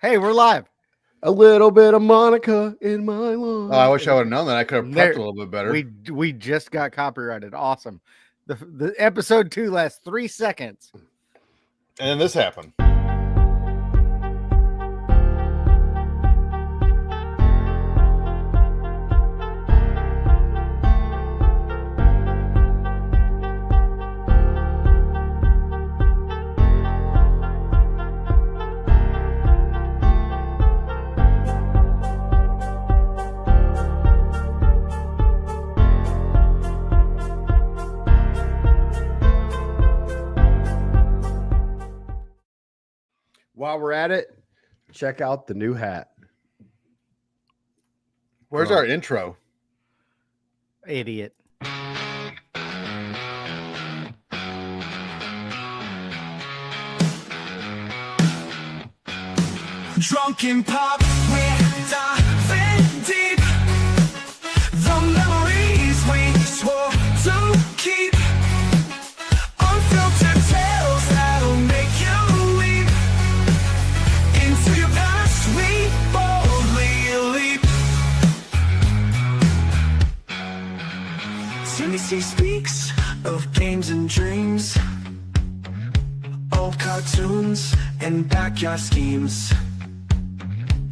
Hey, we're live. A little bit of Monica in my life. Oh, I wish I would have known that. I could have prepped a little bit better. We just got copyrighted. Awesome. The episode 2 lasts 3 seconds. And then this happened. While we're at it, check out the new hat. Where's our intro? Idiot. Drunken pop, we're diving deep. The memories we swore to keep. Unfiltered tales that'll make you leap. Into your past we boldly leap. CBC speaks of games and dreams, old cartoons and backyard schemes.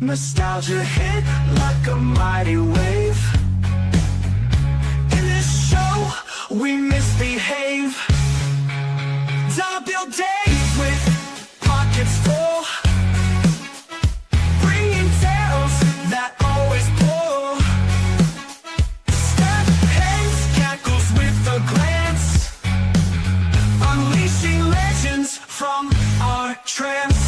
Nostalgia hit like a mighty wave. In this show, we misbehave. Double days with pockets full, bringing tales that always pull. Step heads, cackles with a glance, unleashing legends from our trance.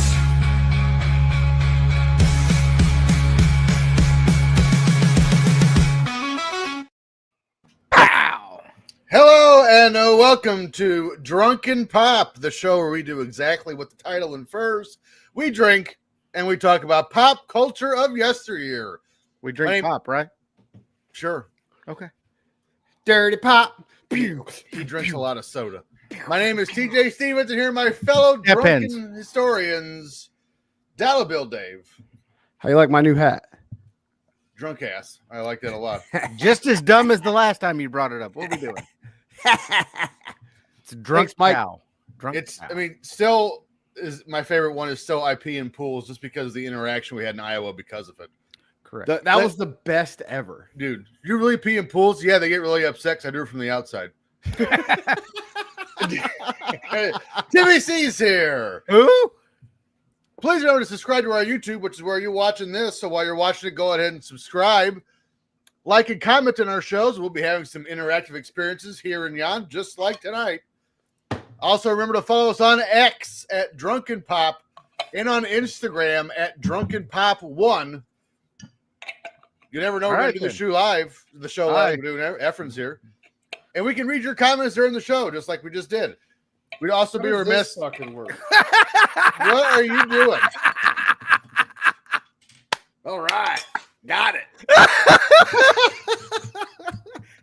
Hello and welcome to Drunken Pop, the show where we do exactly what the title infers. We drink and we talk about pop culture of yesteryear. We drink pop, right? Sure. Okay. Dirty pop. He drinks a lot of soda. My name is TJ Stevens, and here are my fellow drunken historians, Dollar Bill Dave. How you like my new hat? Drunk ass. I like that a lot. Just as dumb as the last time you brought it up. What are we doing? It's a drunk cow. I mean, still is my favorite one is still IP and pools, just because of the interaction we had in Iowa because of it. Correct. That was the best ever. Dude, you really pee in pools? Yeah, they get really upset because I do it from the outside. Timmy C's here. Who? Please remember to subscribe to our YouTube, which is where you're watching this. So while you're watching it, go ahead and subscribe. Like and comment on our shows. We'll be having some interactive experiences here and yon, just like tonight. Also, remember to follow us on X at Drunken Pop and on Instagram at Drunken Pop 1. You never know. We're going to do the show live. We're doing Efren's here. And we can read your comments during the show, just like we just did. We'd also be remiss. Fucking work. What are you doing? All right. Got it.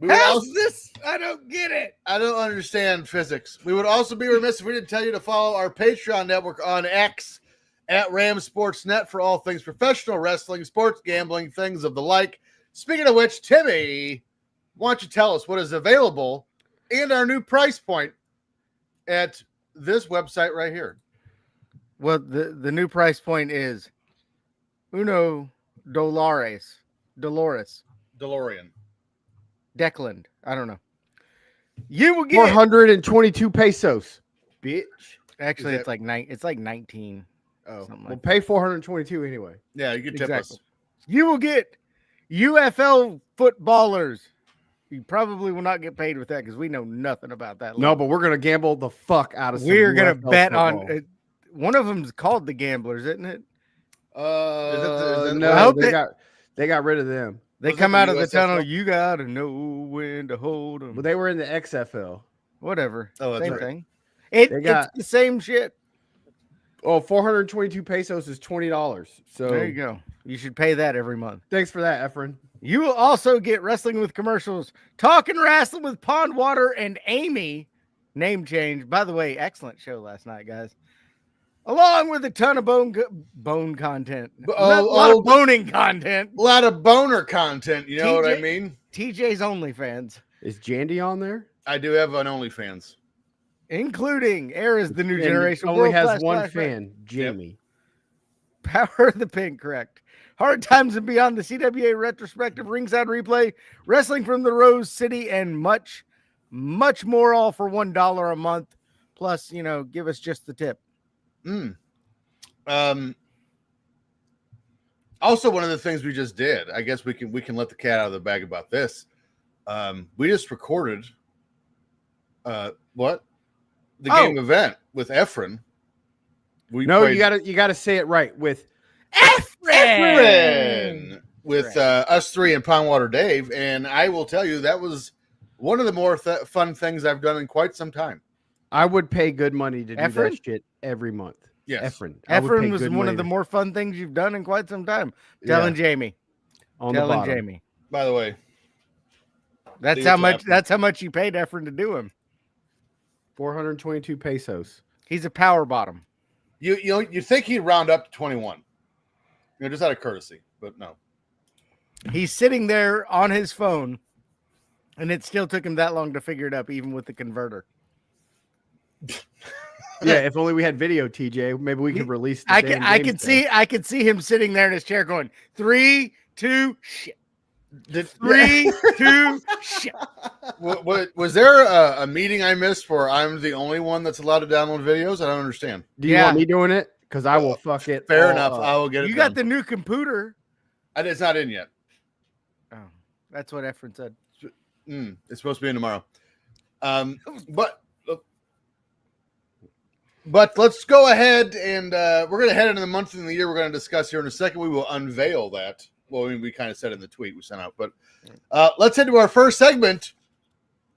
How's this? I don't get it. I don't understand physics. We would also be remiss if we didn't tell you to follow our Patreon network on X at Ram Sportsnet for all things professional wrestling, sports gambling, things of the like. Speaking of which, Timmy, why don't you tell us what is available and our new price point at this website right here? Well, the new price point is $1 Dolores. DeLorean. Declan. I don't know. You will get 422 pesos, bitch. Actually, it's like 19. Oh, Something we'll like pay 422 anyway. Yeah, you can tip us. You will get UFL footballers. You probably will not get paid with that because we know nothing about that. No, but we're gonna gamble the fuck out of. We're gonna bet on one of them's called the Gamblers, isn't it? No, they got rid of them. They come out of the tunnel. You gotta know when to hold them. But they were in the XFL. Whatever. Oh, that's same right. thing. It's the same shit. Oh, 422 pesos is $20. So there you go. You should pay that every month. Thanks for that, Efren. You will also get Wrestling with Commercials, Talking Wrestling with Pondwater and Amy. Name change. By the way, excellent show last night, guys. along with a ton of bone content. B- A lot oh, of boning content. A lot of boner content. You know what I TJ mean? TJ's OnlyFans, Is Jandy on there? I do have an OnlyFans. including Era's the new And generation. only has world-class one black fan, Jamie. Power of the Pink, correct. Hard Times and Beyond, the CWA retrospective, ringside replay, wrestling from the Rose City, and much, much more, all for $1 a month. Plus, give us just the tip. Also, one of the things we just did, I guess we can let the cat out of the bag about this. We just recorded the game event with Efren. You gotta say it right with Efren with us three and Pondwater Dave, and I will tell you that was one of the more fun things I've done in quite some time. I would pay good money to do Efren? that shit every month. Yes. Efren was one of the more fun things you've done in quite some time. Telling Jamie. Telling Jamie. By the way, That's how much you paid Efren to do him. 422 pesos. He's a power bottom. You think he'd round up to 21. Just out of courtesy, but no. He's sitting there on his phone, and it still took him that long to figure it up, even with the converter. Yeah, if only we had video, TJ. Maybe we could release. I could see him sitting there in his chair going 3, 2, shit. 3, 2, shit. Was there a meeting I missed where I'm the only one that's allowed to download videos? I don't understand. Do you want me doing it? Because I will fuck it. Fair enough. I will get it. You got the new computer. It's not in yet. Oh, that's what Efren said. It's supposed to be in tomorrow. But let's go ahead and we're going to head into the month of the year we're going to discuss here in a second. We will unveil that. Well, we kind of said in the tweet we sent out. But let's head to our first segment,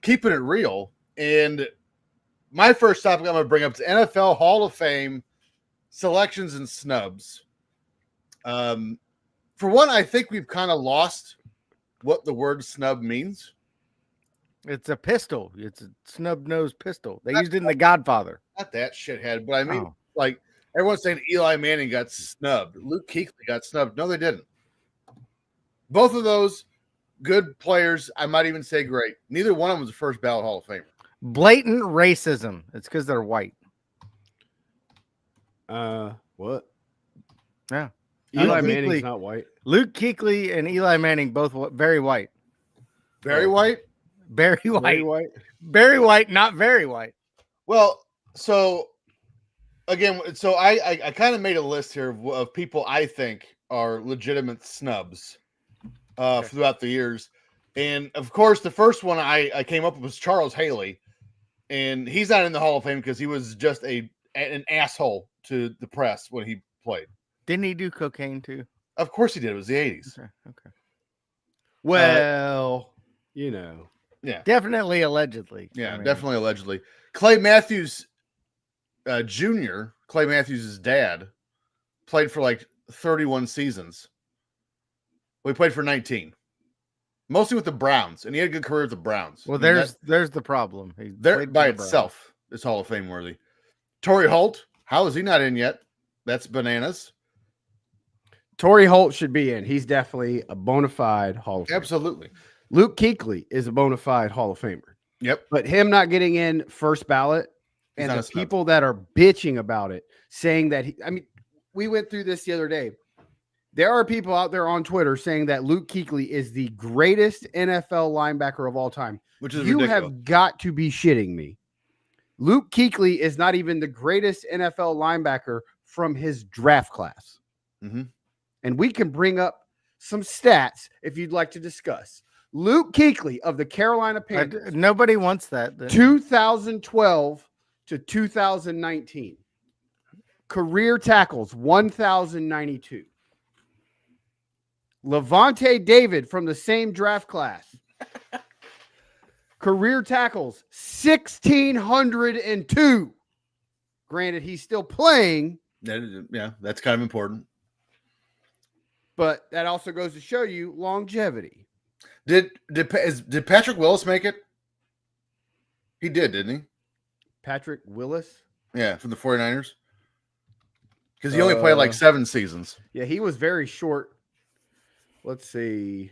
Keeping It Real. And my first topic I'm going to bring up is NFL Hall of Fame selections and snubs. For one, I think we've kind of lost what the word snub means. It's a pistol. It's a snub-nosed pistol. They used it in The Godfather. Not that shithead, but I mean, like everyone's saying Eli Manning got snubbed. Luke Kuechly got snubbed. No, they didn't. Both of those good players, I might even say great. Neither one of them was a first ballot Hall of Famer. Blatant racism. It's because they're white. What? Yeah. Eli Manning's not white. Luke Kuechly and Eli Manning both very white. Very white? Very white. Very white. Very white, not very white. Well, so again, I kind of made a list here of people I think are legitimate snubs throughout the years. And of course, the first one I came up with was Charles Haley. And he's not in the Hall of Fame because he was just an asshole to the press when he played. Didn't he do cocaine too? Of course he did. It was the 80s. Okay. Well, Yeah. Definitely allegedly. Yeah, definitely allegedly. Clay Matthews Jr., Clay Matthews' dad, played for like 31 seasons. Well, he played for 19. Mostly with the Browns, and he had a good career with the Browns. Well, there's the problem. There by itself is Hall of Fame worthy. Torrey Holt, how is he not in yet? That's bananas. Torrey Holt should be in. He's definitely a bona fide Hall of Famer. Absolutely. Luke Kuechly is a bona fide Hall of Famer. Yep. But him not getting in first ballot, and the people that are bitching about it, saying that we went through this the other day. There are people out there on Twitter saying that Luke Kuechly is the greatest NFL linebacker of all time. Which is ridiculous. Have got to be shitting me. Luke Kuechly is not even the greatest NFL linebacker from his draft class. Mm-hmm. And we can bring up some stats if you'd like to discuss. Luke Kuechly of the Carolina Panthers. Nobody wants that. 2012 to 2019. Career tackles, 1,092. Levante David from the same draft class. Career tackles, 1,602. Granted, he's still playing. Yeah, that's kind of important. But that also goes to show you longevity. Did Patrick Willis make it? He did, didn't he? Patrick Willis? Yeah, from the 49ers. Because he only played like 7 seasons. Yeah, he was very short. Let's see.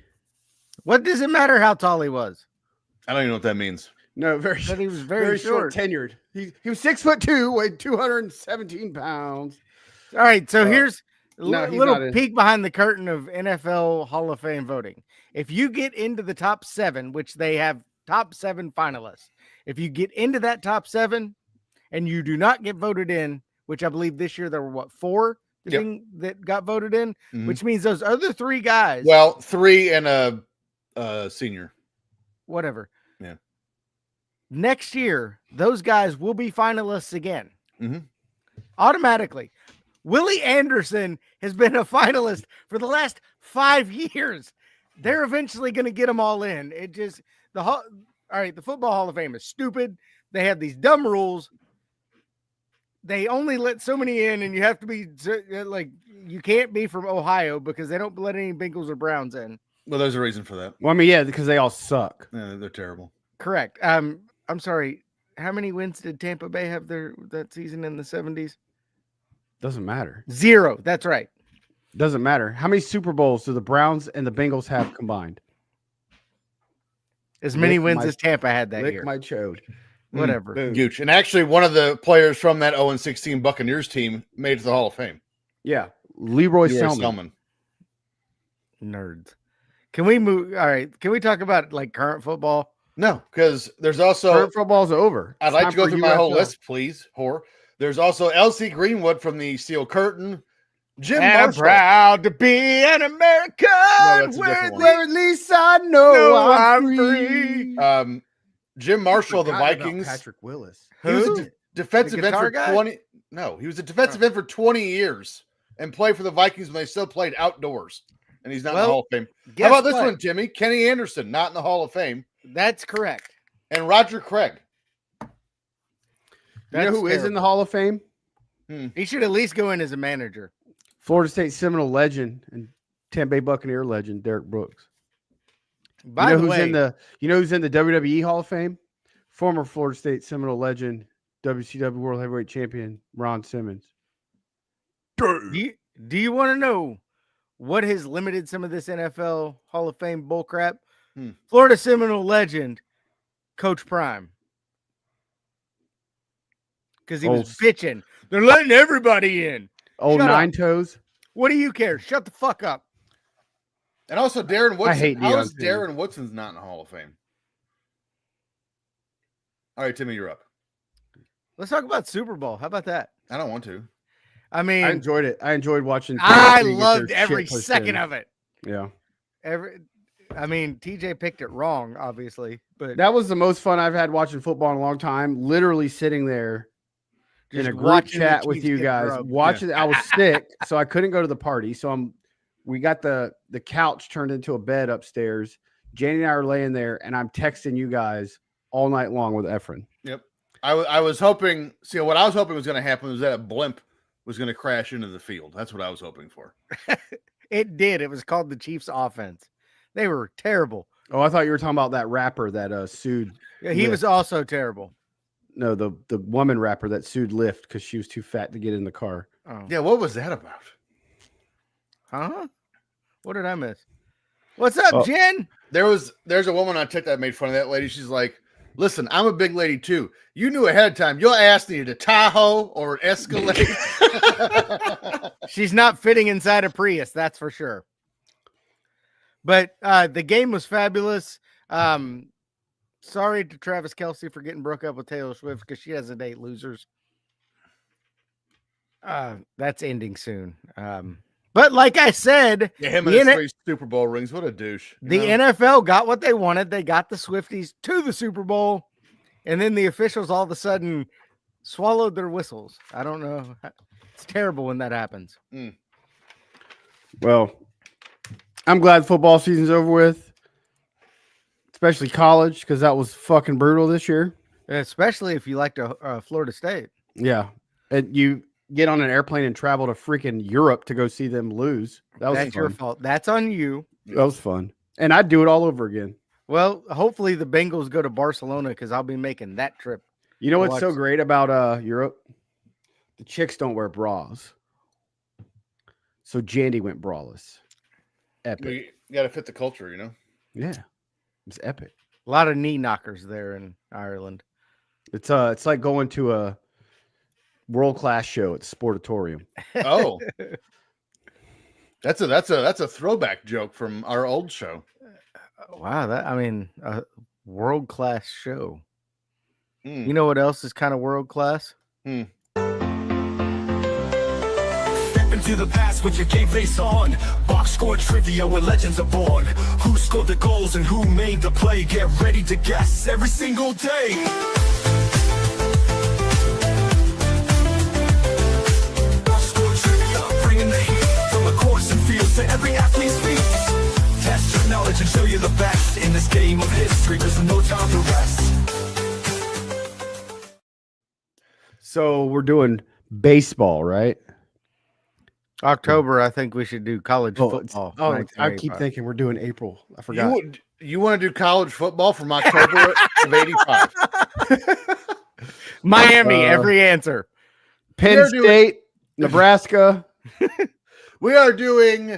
What does it matter how tall he was? I don't even know what that means. No, very But short. he was very short. tenured. He was 6'2", weighed 217 pounds. All right, so here's a no, he's little not in. peek behind the curtain of NFL Hall of Fame voting. If you get into the top 7, which they have top 7 finalists, if you get into that top 7 and you do not get voted in, which I believe this year there were 4 that got voted in, which means those other 3 guys. Well, 3 and a senior. Whatever. Yeah. Next year, those guys will be finalists again. Mhm. Automatically. Willie Anderson has been a finalist for the last 5 years. They're eventually going to get them all in. It just all right, the Football Hall of Fame is stupid. They have these dumb rules. They only let so many in, and you have to be like, you can't be from Ohio because they don't let any Bengals or Browns in. Well, there's a reason for that. Well, I mean, yeah, because they all suck. Yeah, they're terrible. Correct. I'm sorry. How many wins did Tampa Bay have that season in the 70s? Doesn't matter. 0. That's right. Doesn't matter. How many Super Bowls do the Browns and the Bengals have combined? As many Lick wins my- as Tampa had that Lick year. my chode. Whatever. Boom. Huge. And actually, one of the players from that 0-16 Buccaneers team made it to the Hall of Fame. Yeah. Leroy Leroy Selman. Nerds. Can we move? All right. Can we talk about like current football? No, because there's also Current football's over. I'd It's like time to go for through my whole UFL. list, please. Whore. There's also L.C. Greenwood from the Steel Curtain. Jim I'm Marshall. proud to be an American. that's a different one. Where at least I know No, I'm I'm free. Jim Marshall of the Forgot about Vikings. Patrick Willis. He was Who? a defensive The end for guitar guy? 20. No, he was a defensive end for 20 years and played for the Vikings when they still played outdoors. And he's not in the Well, Hall of Fame. How Guess about this what? one, Jimmy? Kenny Anderson, not in the Hall of Fame. That's correct. And Roger Craig. You know That's who is in terrible. the Hall of Fame? He should at least go in as a manager. Florida State Seminole legend and Tampa Bay Buccaneer legend Derek Brooks. By you know the who's way, in the who's in the WWE Hall of Fame? Former Florida State Seminole legend, WCW World Heavyweight Champion Ron Simmons. do you want to know what has limited some of this NFL Hall of Fame bullcrap? Florida Seminole legend, Coach Prime. Because he was bitching. They're letting everybody in. Old Shut Nine up. Toes. What do you care? Shut the fuck up. And also Darren Woodson. hate How Deion is Sanders. Darren Woodson's not in the Hall of Fame? All right, Timmy, you're up. Let's talk about Super Bowl. How about that? I don't want to. I mean, I enjoyed it. I enjoyed watching. I Tennessee get their loved shit every pushed second in. of it. Yeah, I mean, TJ picked it wrong, obviously, but that was the most fun I've had watching football in a long time. Literally sitting there in just a group watching the chat with Chiefs you get guys, drubbed. watching. I was sick, so I couldn't go to the party. So we got the couch turned into a bed upstairs. Janie and I are laying there, and I'm texting you guys all night long with Efren. Yep. I was hoping. See, what I was hoping was going to happen was that a blimp was going to crash into the field. That's what I was hoping for. It did. It was called the Chiefs offense. They were terrible. Oh, I thought you were talking about that rapper that sued. Yeah, he Lyft. was also terrible. No, the woman rapper that sued Lyft because she was too fat to get in the car. Oh. Yeah, what was that about? Huh? What did I miss? What's up, Oh. Jen? There's a woman on TikTok that made fun of that lady. She's like, "Listen, I'm a big lady too. You knew ahead of time your ass needed a Tahoe or an Escalade." She's not fitting inside a Prius, that's for sure. But the game was fabulous. Sorry to Travis Kelce for getting broke up with Taylor Swift because she doesn't date losers. That's ending soon. But like I said, Yeah, him The and his N- 3 Super Bowl rings. What a douche. you the know? NFL got what they wanted. They got the Swifties to the Super Bowl, and then the officials all of a sudden swallowed their whistles. I don't know. It's terrible when that happens. Well, I'm glad football season's over with, especially college, because that was fucking brutal this year. Especially if you like to Florida State. Yeah. And you get on an airplane and travel to freaking Europe to go see them lose. That was That's fun. your fault. That's on you. That was fun. And I'd do it all over again. Well, hopefully the Bengals go to Barcelona because I'll be making that trip. You know what's so Watch- great about Europe? The chicks don't wear bras. So Jandy went braless. Epic. You got to fit the culture, you know. Yeah, it's epic. A lot of knee knockers there in Ireland. It's like going to a world-class show at the Sportatorium. Oh, that's a throwback joke from our old show. Wow, a world-class show. Mm. You know what else is kind of world-class? Step into the past with your game face on. Box score trivia where legends are born. Who scored the goals and who made the play? Get ready to guess every single day. Box score trivia, bringing the heat from the courts and fields to every athlete's feet. Test your knowledge and show you the best in this game of history. There's no time to rest. So we're doing baseball, right? October, I think we should do college football. I keep 1985. thinking we're doing April. I forgot. You want to do college football from October of '85? Miami, every answer. Penn State, Nebraska. We are doing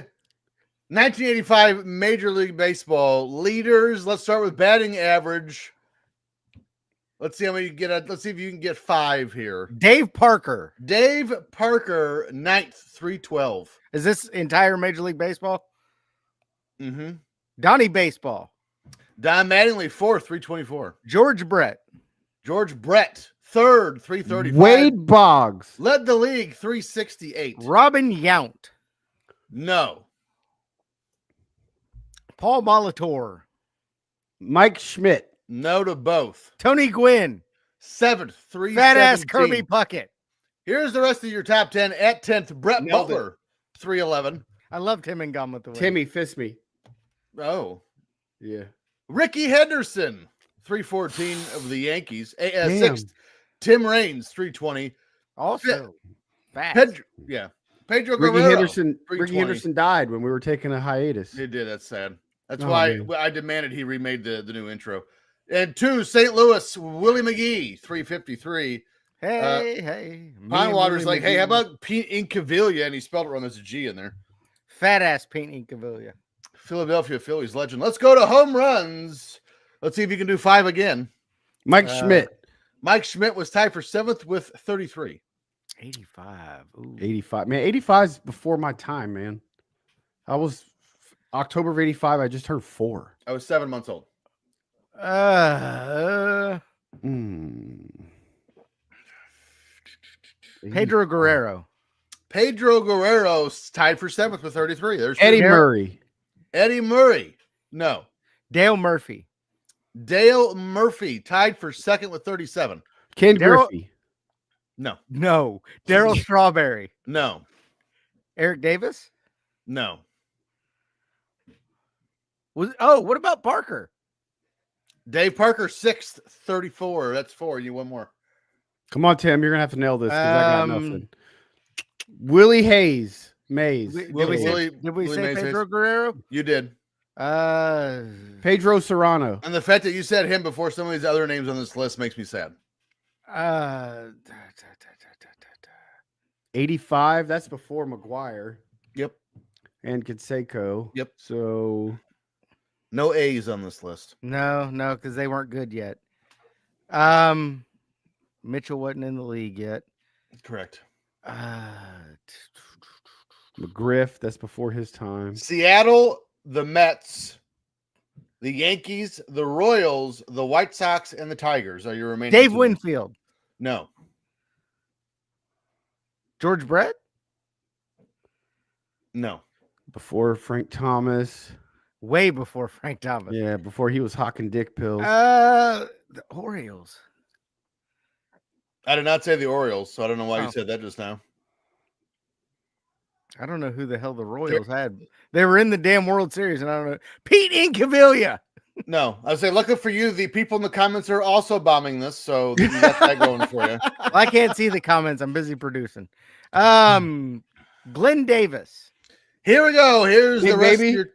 1985 Major League Baseball leaders. Let's start with batting average. Let's see how many you get. Let's see if you can get 5 here. Dave Parker. Dave Parker, 9th, 312. Is this entire Major League Baseball? Mm-hmm. Donnie Baseball. Don Mattingly, 4th, 324. George Brett. George Brett, 3rd, 335. Wade Boggs. Led the league, 368. Robin Yount. No. Paul Molitor. Mike Schmidt. No to both. Tony Gwynn. 7th, 317. Fat ass Kirby Puckett. Here's the rest of your top 10. At 10th, Brett Nailed it. Butler, 311. I loved him in Gone with the Wind. Timmy Fisme. Oh. Yeah. Ricky Henderson, 314 of the Yankees. Damn. 6th, Tim Raines, 320. Also fast. Pedro Ricky Guerrero. Henderson. 320. Ricky Henderson died when we were taking a hiatus. He did. That's sad. That's Oh, why man. I demanded he remade the new intro. And 2, St. Louis, Willie McGee, 353. Hey. Pine Water's Willie like, hey, how McGee. about Pete Incaviglia? And he spelled it wrong. There's a G in there. Fat ass Pete Incaviglia. Philadelphia Phillies legend. Let's go to home runs. Let's see if you can do 5 again. Mike Schmidt. Mike Schmidt was tied for 7th with 33. 85. Ooh. 85. Man, 85 is before my time, man. I was October of 85. I just turned 4. I was 7 months old. Pedro Guerrero. Pedro Guerrero tied for 7th with 33. There's Eddie two. Murray. Eddie Murray. No. Dale Murphy. Dale Murphy tied for 2nd with 37. Ken Daryl- Griffey. No. No. Daryl Strawberry. No. Eric Davis. No. What about Parker? Dave Parker, 6th, 34. That's 4. You one more. Come on, Tim. You're going to have to nail this because I got nothing. Willie Hayes. Mays. Did Willie- we say, Willie- did we Willie say Mays Pedro Hayes. Guerrero? You did. Pedro Serrano. And the fact that you said him before some of these other names on this list makes me sad. 85. That's before McGuire Yep. and Canseco. Yep. So No A's on this list. No, because they weren't good yet. Mitchell wasn't in the league yet. Correct. McGriff. That's before his time. Seattle, the Mets, the Yankees, the Royals, the White Sox, and the Tigers are your remaining. Dave teams. Winfield. No. George Brett? No. Before Frank Thomas. Way before Frank Thomas. Yeah, before he was hawking dick pills. The Orioles. I did not say the Orioles, so I don't know why Oh. you said that just now. I don't know who the hell the Royals had. They were in the damn World Series, and I don't know. Pete Incaviglia. No. I would say, luckily for you, the people in the comments are also bombing this, so you got that going for you. Well, I can't see the comments. I'm busy producing. Glenn Davis. Here we go. Here's Big the rest baby? of your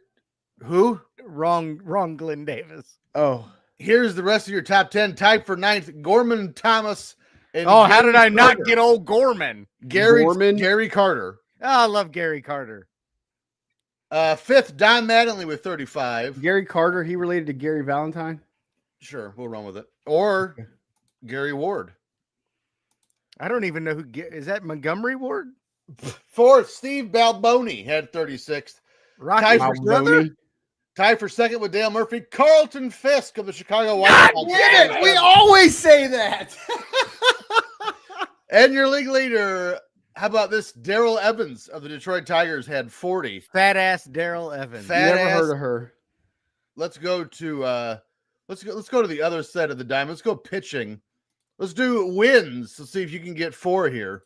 who? Wrong Glenn Davis. Oh. Here's the rest of your top 10. Tied for 9th, Gorman Thomas. And Oh, how did I not Carter. get old Gorman? Gary Gorman? Gary Carter? I love Gary Carter. Fifth, Don Mattingly with 35. Gary Carter, he related to Gary Valentine. Sure, we'll run with it. Or Gary Ward. I don't even know is that Montgomery Ward? Fourth, Steve Balboni had 36th. Rocky Tie for Maloney. Tie for second with Dale Murphy. Carlton Fisk of the Chicago White God Sox. damn it! We always say that. And your league leader, how about this? Daryl Evans of the Detroit Tigers had 40. Fat ass Daryl Evans. Fat Never ass. heard of her. Let's go to let's go to the other side of the diamond. Let's go pitching. Let's do wins. Let's see if you can get 4 here.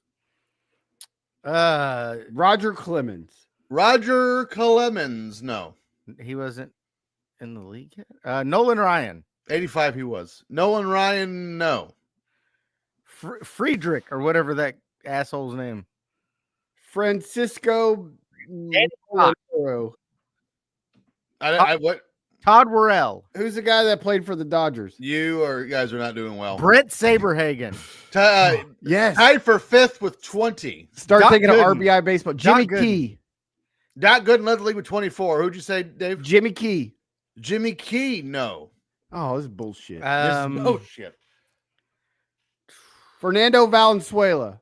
Roger Clemens. Roger Clemens, no. He wasn't in the league yet. Nolan Ryan. 85 he was. Nolan Ryan, no. Friedrich or whatever that asshole's name. Francisco. Cox. What? Todd Worrell. Who's the guy that played for the Dodgers? You guys are not doing well. Brett Saberhagen. Yes. Tied for 5th with 20. Start Doc thinking Gooden. of RBI baseball. Doc Jimmy Gooden. Key. Doc Gooden led the league with 24. Who'd you say, Dave? Jimmy Key. Jimmy Key, no. Oh, this is bullshit. Oh, shit. Fernando Valenzuela.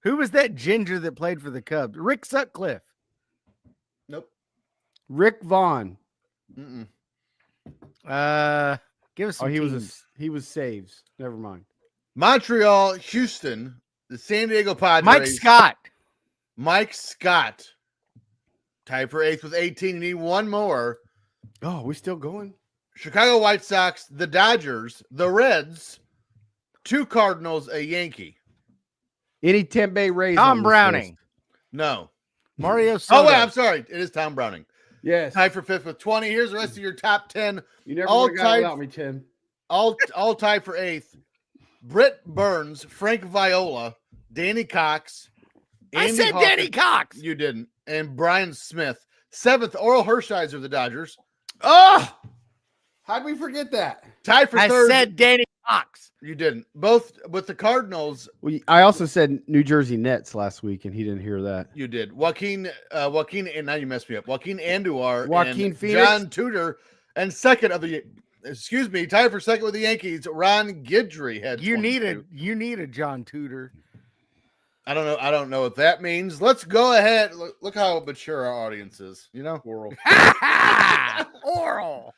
Who was that ginger that played for the Cubs? Rick Sutcliffe. Nope. Rick Vaughn. Mm-mm. Give us some He teams. was saves. Never mind. Montreal, Houston, the San Diego Padres. Mike Scott. Mike Scott. Tied for 8th with 18. You need one more. Oh, we still going? Chicago White Sox, the Dodgers, the Reds, 2 Cardinals, a Yankee. Any Tempe Rays? Tom on this Browning. list? No. Mario Soto. Oh, wait, I'm sorry. It is Tom Browning. Yes. Tied for 5th with 20. Here's the rest of your top 10. You never all would have got tied- without me, Tim. All tied for 8th. Britt Burns, Frank Viola, Danny Cox. I Andy said Hawkins- Danny Cox. You didn't. And Brian Smith. 7th, Oral Hershiser of the Dodgers. Oh, how'd we forget that? Tied for I 3rd. said Danny Cox. You didn't. Both with the Cardinals, I also said New Jersey Nets last week, and he didn't hear that. you did. Joaquin, and now you messed me up. Joaquin Andujar, Joaquin and Phoenix. John Tudor, and tied for 2nd with the Yankees. Ron Guidry had. You 22. need a John Tudor. I don't know what that means. Let's go ahead. Look how mature our audience is. You know, Oral. Oral.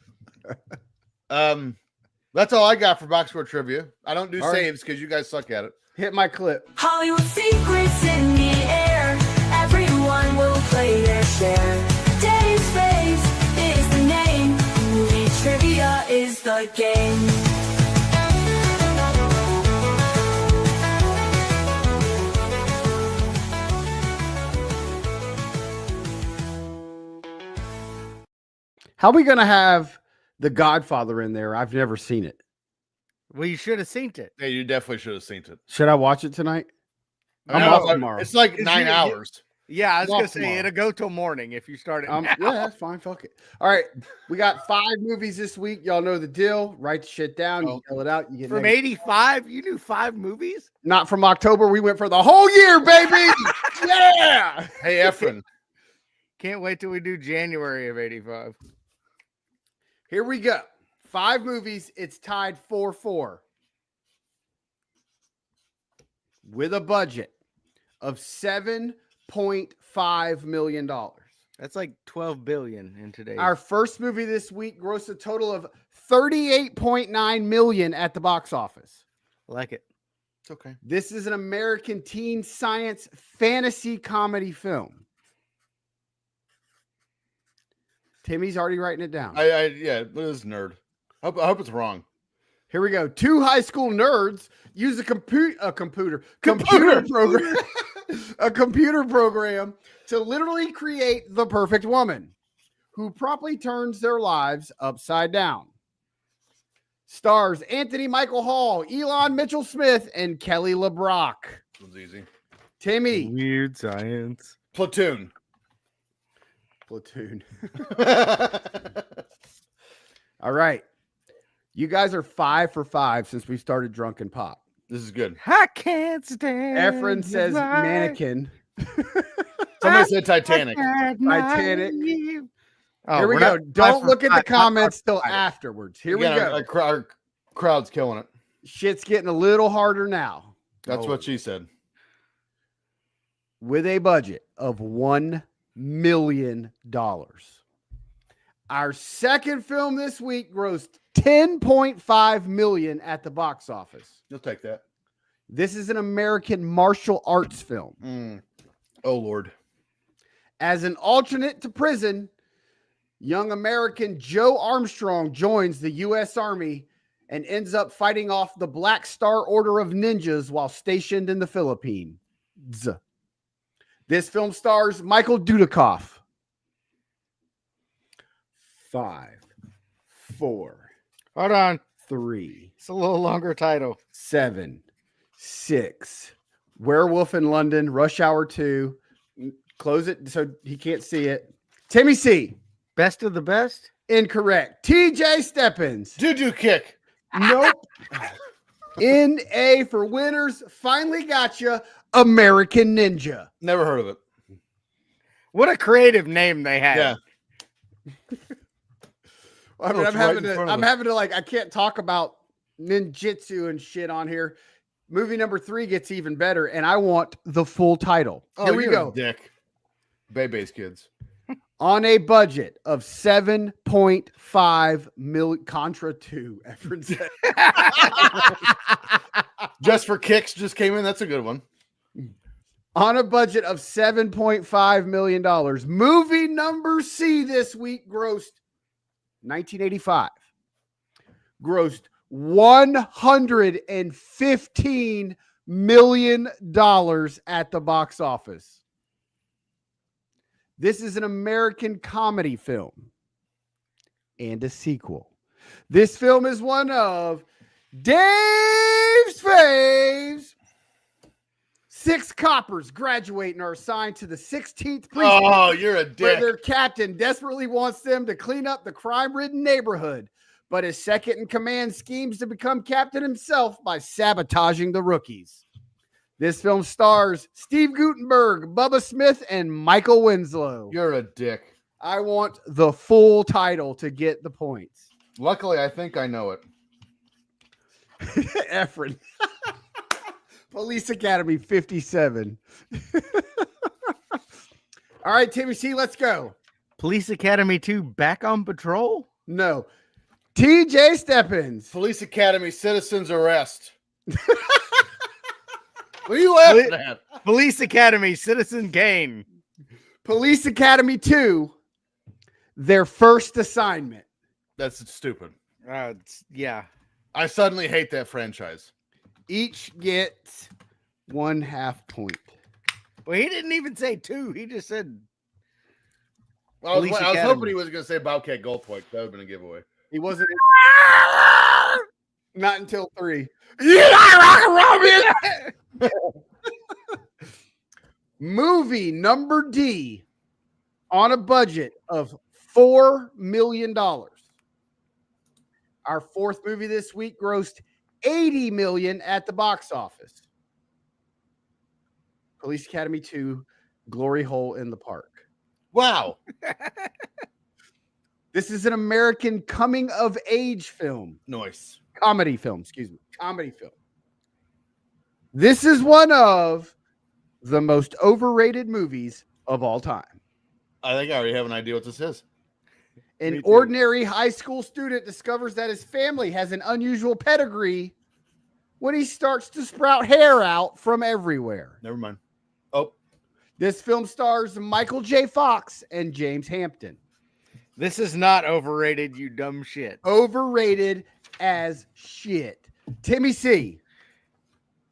That's all I got for box score trivia. I don't do All right. saves because you guys suck at it. Hit my clip. Hollywood secrets in the air. Everyone will play their share. Dave's Face is the name. Movie trivia is the game. How are we going to have The Godfather in there? I've never seen it. Well, you should have seen it. Yeah, you definitely should have seen it. Should I watch it tonight? I'm No, off tomorrow. It's like Is 9 you- hours. Yeah, I was Off gonna say tomorrow. it'll go till morning if you start it. Yeah, that's fine. Fuck it. All right. We got 5 movies this week. Y'all know the deal. Write the shit down. You yell it out. You get From negative. 85, you knew 5 movies. Not from October. We went for the whole year, baby. Yeah. Hey, Efren. Can't wait till we do January of 85. Here we go. 5 movies. It's tied 4-4 with a budget of $7.5 million. That's like 12 billion in today's. Our first movie this week grossed a total of $38.9 million at the box office. like it. It's okay. This is an American teen science fantasy comedy film. Timmy's already writing it down. Yeah, this is nerd. I hope it's wrong. Here we go. 2 high school nerds use a computer program, a computer program to literally create the perfect woman who promptly turns their lives upside down. Stars Anthony Michael Hall, Elon Mitchell Smith, and Kelly LeBrock. It was easy. Timmy. Weird science. Platoon. Platoon. All right. You guys are 5 for 5 since we started Drunken Pop. This is good. I can't stand. Efren says the light. mannequin. Somebody said Titanic. Titanic. Oh, Here we we're go. not- Don't not look at the for- not comments for- till afterwards. Here we Again, go. Our crowd's killing it. Shit's getting a little harder now. That's what she said. With a budget of $1 million. Our second film this week grossed $10.5 million at the box office. You'll take that. This is an American martial arts film. Oh, Lord. As an alternate to prison, young American Joe Armstrong joins the U.S. Army and ends up fighting off the Black Star Order of Ninjas while stationed in the Philippines. This film stars Michael Dudikoff. 5, 4, Hold on. 3, It's a little longer title. 7, 6. Werewolf in London, Rush Hour 2. Close it so he can't see it. Timmy C. Best of the best? Incorrect. TJ Steppins. Doo-doo kick. Nope. NA for winners. Finally got you. American Ninja. Never heard of it. What a creative name they had. Yeah. I mean, Oh, it's right in front of us. having to like, I can't talk about ninjutsu and shit on here. Movie number 3 gets even better, and I want the full title. Oh, Here we you're a go. dick. Bebe's kids. On a budget of 7.5 million, Contra 2. Efren said. Just for Kicks just came in. That's a good one. On a budget of $7.5 million, movie number C this week grossed 1985. Grossed $115 million at the box office. This is an American comedy film and a sequel. This film is one of Dave's faves. 6 coppers graduate and are assigned to the 16th precinct. Oh, you're a Where dick. their captain desperately wants them to clean up the crime-ridden neighborhood, but his second-in-command schemes to become captain himself by sabotaging the rookies. This film stars Steve Guttenberg, Bubba Smith, and Michael Winslow. You're a dick. I want the full title to get the points. Luckily, I think I know it. Efren. Police Academy 57. All right, Timmy C, let's go. Police Academy 2 back on patrol? No. TJ Steppins. Police Academy Citizens Arrest. What are you laughing at? Police Academy Citizen Kane. Police Academy 2, their first assignment. That's stupid. Yeah. I suddenly hate that franchise. Each gets 1/2 point. Well, he didn't even say 2. He just said I was Police hoping Academy. he was going to say Bobcat Goldthwait. That would have been a giveaway. He wasn't not until 3. Movie number D on a budget of $4 million. Our fourth movie this week grossed $80 million at the box office. Police Academy 2, Glory Hole in the Park. Wow. This is an American coming of age film. Nice. Comedy film. This is one of the most overrated movies of all time. I think I already have an idea what this is. An ordinary high school student discovers that his family has an unusual pedigree when he starts to sprout hair out from everywhere. Never mind. Oh, This film stars Michael J. Fox and James Hampton. this is not overrated, you dumb shit. Overrated as shit. Timmy C.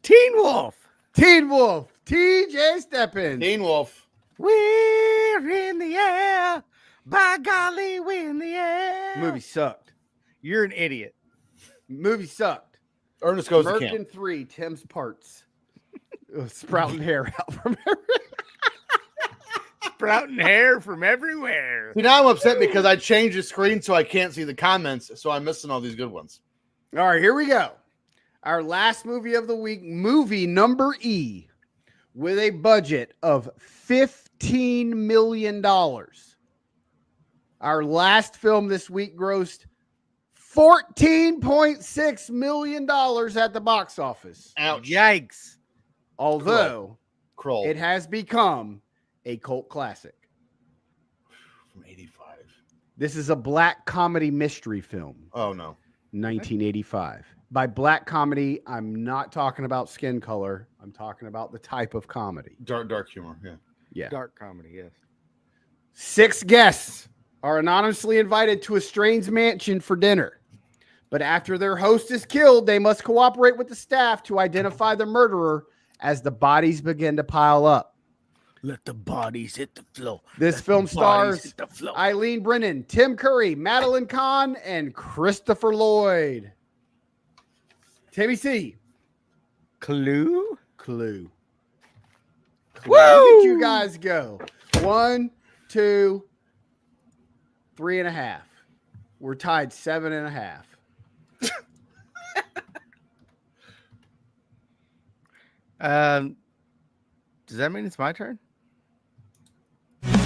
Teen Wolf. Teen Wolf. TJ Steppins. Dean Wolf. We're in the air. By golly, we're in the air. Movie sucked. You're an idiot. Movie sucked. Ernest Goes to Merkin Camp. 3, Tim's Parts. Sprouting hair out from everywhere. Sprouting hair from everywhere. See, now I'm upset because I changed the screen so I can't see the comments, so I'm missing all these good ones. All right, here we go. Our last movie of the week, movie number E. with a budget of $15 million. Our last film this week grossed $14.6 million at the box office. Ouch. Yikes. Although Kroll. it has become a cult classic. From 85. This is a black comedy mystery film, Oh, no. 1985. By black comedy, I'm not talking about skin color. I'm talking about the type of comedy. Dark humor. Yeah. Yeah. Dark comedy, yes. 6 guests are anonymously invited to a strange mansion for dinner. But after their host is killed, they must cooperate with the staff to identify the murderer as the bodies begin to pile up. Let the bodies hit the floor. This Let film the bodies stars hit the floor. Eileen Brennan, Tim Curry, Madeline Kahn, and Christopher Lloyd. Timmy C. Clue? Clue. Woo! Look at you guys go. 1, 2, 3.5. We're tied 7.5. Does that mean it's my turn?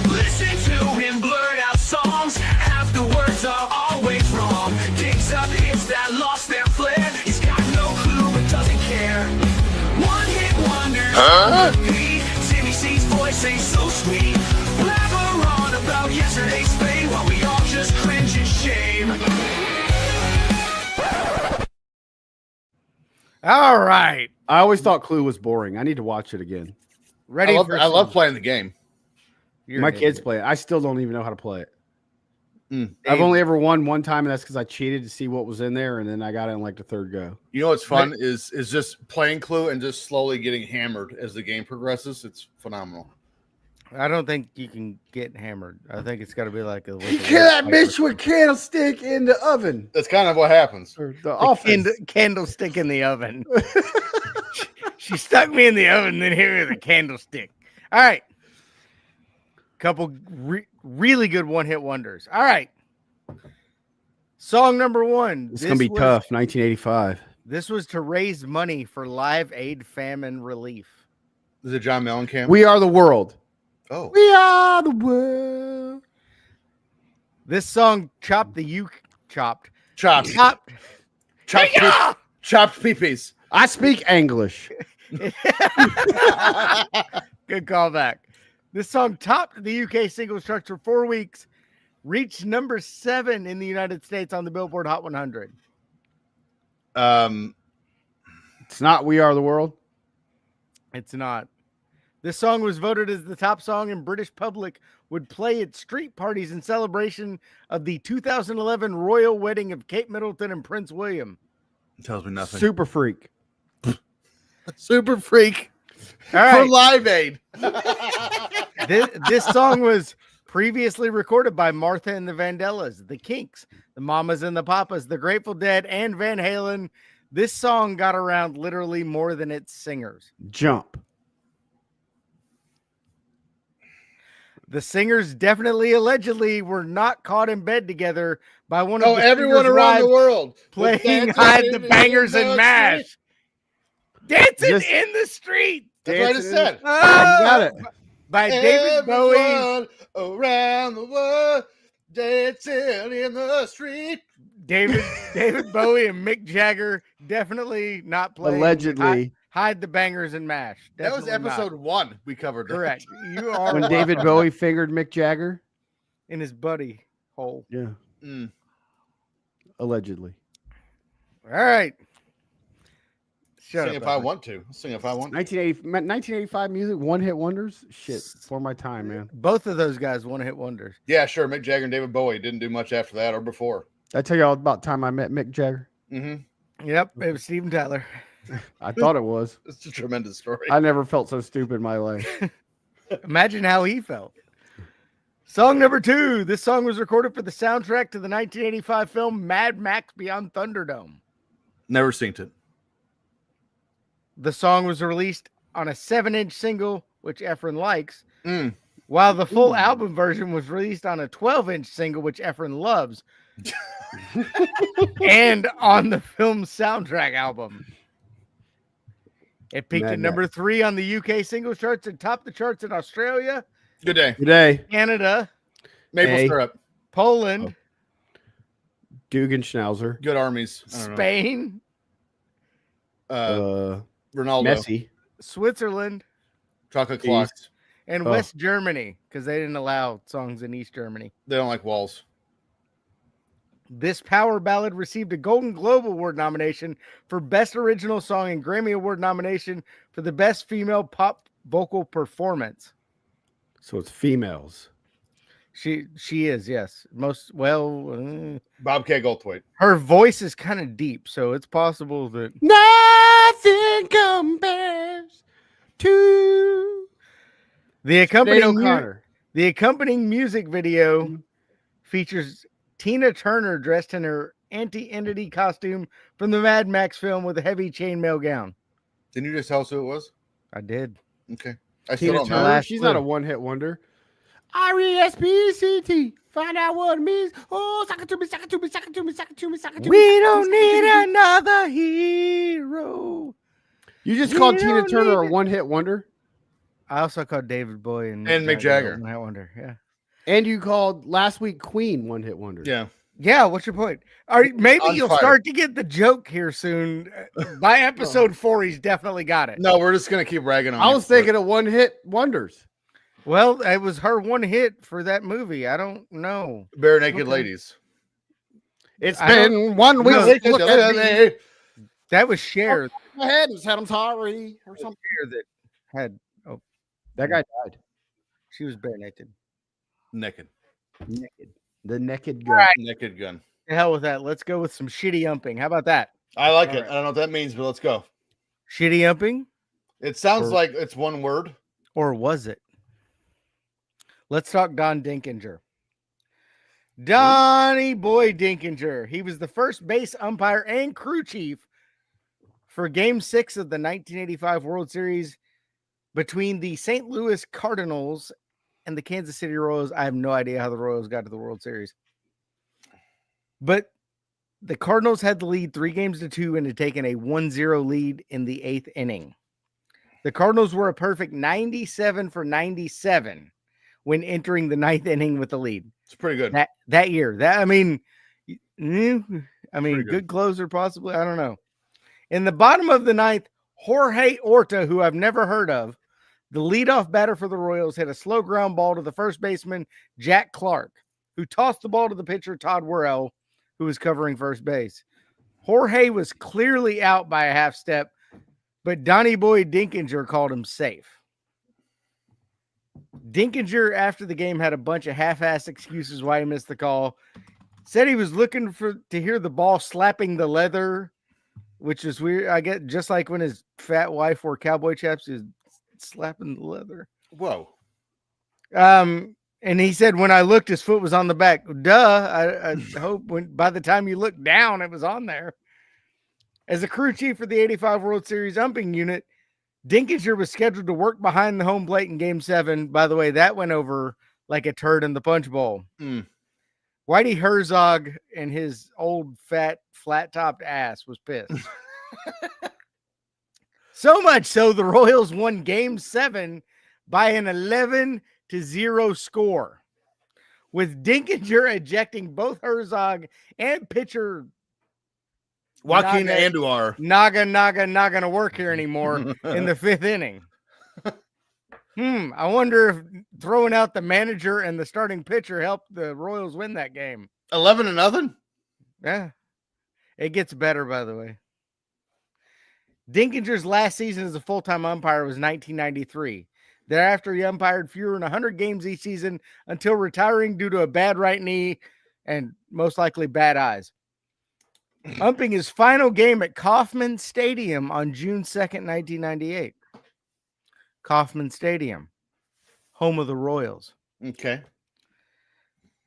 Listen to him blurt out songs. Half the words are always wrong. Digs up hits that lost their flair. He's got no clue and doesn't care. One hit wonder. Timmy C's voice ain't so sweet. Blabber on about yesterday's fame while we all just cringe in shame. All right. I always thought Clue was boring. I need to watch it again. Ready I for love some- playing the game. You're My an kids idiot. play it. I still don't even know how to play it. Mm. I've only ever won one time, and that's because I cheated to see what was in there, and then I got it in like the third go. You know what's fun is just playing Clue and just slowly getting hammered as the game progresses. It's phenomenal. I don't think you can get hammered. I think it's got to be like a. You kill that bitch with candlestick in the oven. That's kind of what happens. Or the office. Candlestick in the oven. She stuck me in the oven, then hit me with a candlestick. All right. Couple really good one-hit wonders. All right. Song number 1. It's going to be tough. 1985. This was to raise money for Live Aid famine relief. Is it John Mellencamp? We Are the World. Oh. We are the world. This song chopped the chopped Chopped. chopped. Chopped peepees. I speak English. Good callback. This song topped the UK singles charts for 4 weeks, reached number 7 in the United States on the Billboard Hot 100. It's not We Are the World. It's not. This song was voted as the top song, and British public would play at street parties in celebration of the 2011 royal wedding of Kate Middleton and Prince William. It tells me nothing. Super Freak. Super Freak. All right. For Live Aid. This song was previously recorded by Martha and the Vandellas, the Kinks, the Mamas and the Papas, the Grateful Dead, and Van Halen. This song got around literally more than its singers. Jump. The singers definitely, allegedly, were not caught in bed together by one of the everyone singers' around the wives world playing Dancing Hide the in Bangers the and Mash. Dancing Just- in the street. That's what I just said. You got it. By David Bowie. Everyone around the world dancing in the street. David Bowie and Mick Jagger definitely not playing. Allegedly. Hide the Bangers and Mash. That was Definitely not. episode 1 we covered. that. Correct. You are When David Bowie fingered Mick Jagger. in his buddy hole. Yeah. Mm. Allegedly. All right. Shut Sing up. if I Alex. want to. Sing if I want. 1985 music, one hit wonders. Shit, for my time, man. Both of those guys one hit wonders. Yeah, sure. Mick Jagger and David Bowie didn't do much after that or before. Did I tell you all about the time I met Mick Jagger? Mm-hmm. Yep. It was Steven Tyler. I thought it was. It's a tremendous story. I never felt so stupid in my life. Imagine how he felt. Song number 2. This song was recorded for the soundtrack to the 1985 film Mad Max Beyond Thunderdome. Never synced it. The song was released on a 7-inch single, which Efren likes, Mm. while the full album version was released on a 12-inch single, which Efren loves, and on the film soundtrack album. It peaked at Mad number 3 on the UK singles charts and topped the charts in Australia, Good day. Good day. Canada, Maple Hey. syrup. Poland, Dugan Schnauzer. Good armies. I don't know. Spain, Ronaldo. Messi. Switzerland, Chocolate Jeez. clocks. and Oh. West Germany, because they didn't allow songs in East Germany. They don't like walls. This power ballad received a Golden Globe Award nomination for Best Original Song and Grammy Award nomination for the Best Female Pop Vocal Performance. So it's females. She is, yes. Bobcat Goldthwait. Her voice is kind of deep, so it's possible that Nothing compares to the O'Connor. accompanying music video features Tina Turner dressed in her anti-entity costume from the Mad Max film with a heavy chainmail gown. Didn't you just tell us who it was? I did. Okay. I still Tina don't know. Turner. Last She's not a clue. one-hit wonder. R-E-S-P-C-T. Find out what it means. Oh, suck it to me, suck it to me, suck it to me, suck it to me, suck it to me. We don't need another hero. You just We called Tina don't Turner a need- one-hit wonder, I also called David Bowie and Mick Jagger. I wonder, yeah. and you called last week Queen one-hit wonder. Yeah. Yeah, what's your point? Maybe On you'll fire. start to get the joke here soon. By episode 4, he's definitely got it. No, we're just gonna keep ragging on. I you was for it. thinking of one-hit wonders. Well, it was her one hit for that movie. I don't know. Bare Naked Okay. Ladies. It's I been 1 week. No, since you looked at me. That was Cher. My head and said I'm sorry or something. Cher that had. Oh, That guy died. she was bare naked. Naked. Naked. The naked All gun. right. Naked gun. The hell with that. Let's go with some shitty umping. How about that? I like All it. right. I don't know what that means, but let's go. Shitty umping, It sounds Or- like it's one word. or was it? Let's talk Don Dinkinger. Donnie Boy Dinkinger. He was the first base umpire and crew chief for Game 6 of the 1985 World Series between the St. Louis Cardinals and the Kansas City Royals. I have no idea how the Royals got to the World Series. But the Cardinals had the lead 3-2 and had taken a 1-0 lead in the 8th inning. The Cardinals were a perfect 97 for 97 when entering the 9th inning with the lead. It's pretty good. That year. Pretty Good good. closer possibly. I don't know. In the bottom of the 9th, Jorge Orta, who I've never heard of, the leadoff batter for the Royals, hit a slow ground ball to the first baseman, Jack Clark, who tossed the ball to the pitcher, Todd Worrell, who was covering first base. Jorge was clearly out by a half step, but Donnie Boy Dinkinger called him safe. Dinkinger, after the game, had a bunch of half-assed excuses why he missed the call. Said he was looking to hear the ball slapping the leather, which is weird. I get just like when his fat wife wore cowboy chaps, he was slapping the leather. Whoa. And he said when I looked, his foot was on the back. Duh. I hope by the time you looked down, it was on there. As a crew chief for the 85 World Series umping unit, Dinkinger was scheduled to work behind the home plate in Game 7. By the way, that went over like a turd in the punch bowl. Mm. Whitey Herzog and his old, fat, flat-topped ass was pissed. So much so, the Royals won Game 7 by an 11-0 score, with Dinkinger ejecting both Herzog and pitcher Joaquin Naga- Andujar. not gonna work here anymore in the 5th inning. I wonder if throwing out the manager and the starting pitcher helped the Royals win that game. 11-0. Yeah. It gets better, by the way. Dinkinger's last season as a full-time umpire was 1993. Thereafter, he umpired fewer than 100 games each season until retiring due to a bad right knee and most likely bad eyes. Umping his final game at Kauffman Stadium on June 2nd, 1998. Kauffman Stadium, home of the Royals. Okay.